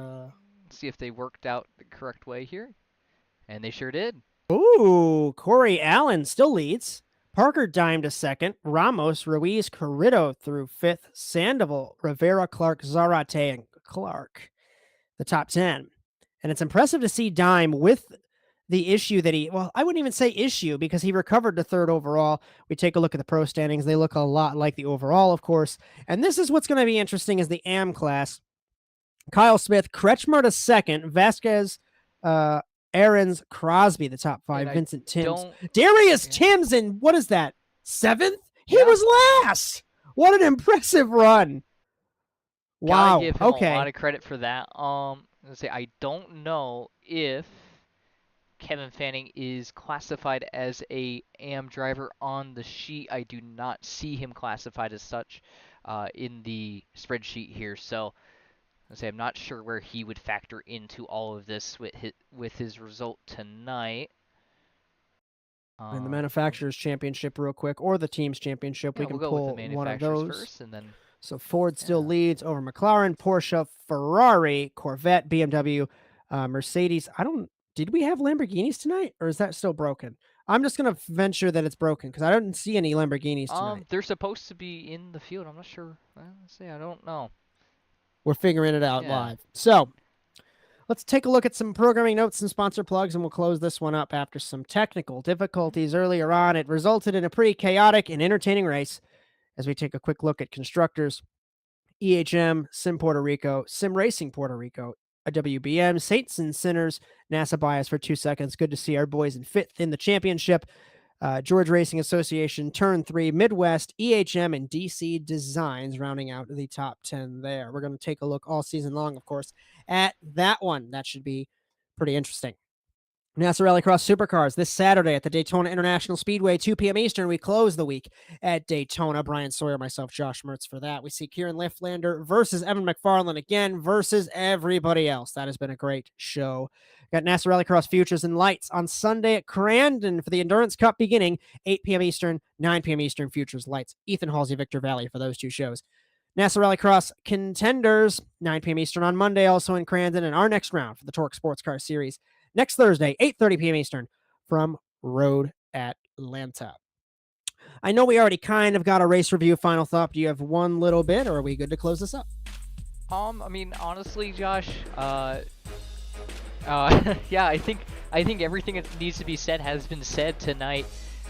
[SPEAKER 2] see if they worked out the correct way here. And they sure did.
[SPEAKER 1] Ooh, Corey Allen still leads. Parker dimed to second. Ramos, Ruiz, Carrillo through fifth. Sandoval, Rivera, Clark, Zarate, and Clark, the top 10. And it's impressive to see Dime with the issue that I wouldn't even say issue because he recovered to third overall. We take a look at the pro standings. They look a lot like the overall, of course. And this is what's going to be interesting is the AM class. Kyle Smith, Kretschmer to second. Vasquez, Aarons, Crosby, the top 5. Vincent Timms. Darius Timms in, what is that, 7th? He was last. What an impressive run. Wow.
[SPEAKER 2] Gotta give him a lot of credit for that. I don't know if Kevin Fanning is classified as a AM driver on the sheet. I do not see him classified as such in the spreadsheet here. So I'm not sure where he would factor into all of this with his result tonight.
[SPEAKER 1] In the Manufacturers Championship real quick, or the Teams Championship, we can pull one of those.
[SPEAKER 2] First, and then
[SPEAKER 1] so Ford still leads over McLaren, Porsche, Ferrari, Corvette, BMW, Mercedes. Did we have Lamborghinis tonight, or is that still broken? I'm just going to venture that it's broken because I don't see any Lamborghinis tonight.
[SPEAKER 2] They're supposed to be in the field. I'm not sure. I don't know.
[SPEAKER 1] We're figuring it out live. So let's take a look at some programming notes and sponsor plugs, and we'll close this one up after some technical difficulties earlier on. It resulted in a pretty chaotic and entertaining race as we take a quick look at constructors, EHM, Sim Puerto Rico, Sim Racing Puerto Rico, a WBM, Saints and Sinners, NASA Bias for 2 seconds. Good to see our boys in 5th in the championship. George Racing Association, Turn 3, Midwest, EHM, and DC Designs rounding out the top 10 there. We're going to take a look all season long, of course, at that one. That should be pretty interesting. NASA Rallycross Supercars this Saturday at the Daytona International Speedway, 2 p.m. Eastern. We close the week at Daytona. Bryan Sawyer, myself, Josh Mertz for that. We see Kieran Lifflander versus Evan McFarland again versus everybody else. That has been a great show. Got NASA Rallycross Futures and Lights on Sunday at Crandon for the Endurance Cup beginning, 8 p.m. Eastern, 9 p.m. Eastern, Futures Lights. Ethan Halsey, Victor Valley for those 2 shows. NASA Rallycross Contenders, 9 p.m. Eastern on Monday, also in Crandon, and our next round for the TORQ Sports Car Series next Thursday, 8:30 p.m. Eastern from Road Atlanta. I know we already kind of got a race review final thought. Do you have one little bit, or are we good to close this up?
[SPEAKER 2] Honestly, Josh, yeah, I think everything that needs to be said has been said tonight.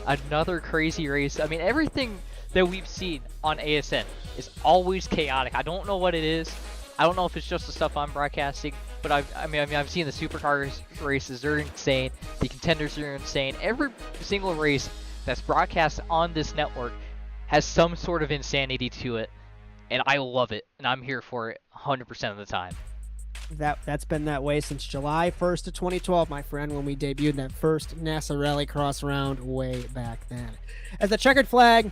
[SPEAKER 2] Another crazy race. Everything that we've seen on ASN is always chaotic. I don't know what it is. I don't know if it's just the stuff I'm broadcasting, but I've seen the supercars races. They're insane. The contenders are insane. Every single race that's broadcast on this network has some sort of insanity to it, and I love it, and I'm here for it 100% of the time.
[SPEAKER 1] That's been that way since July 1st of 2012, my friend, when we debuted that first NASA Rallycross round way back then. As the checkered flag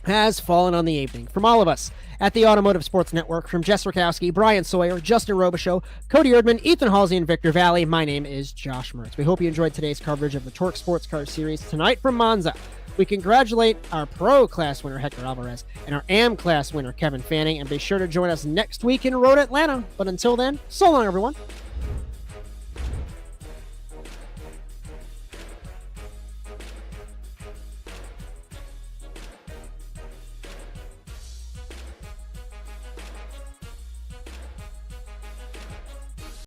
[SPEAKER 1] has fallen on the evening. From all of us at the Automotive Sports Network, from Jess Rakowski, Bryan Sawyer, Justin Robichaud, Cody Erdman, Ethan Halsey, and Victor Valley, my name is Josh Mertz. We hope you enjoyed today's coverage of the TORQ Sports Car Series tonight from Monza. We congratulate our Pro Class winner, Hector Alvarez, and our AM Class winner, Kevin Fanning, and be sure to join us next week in Road Atlanta. But until then, so long, everyone.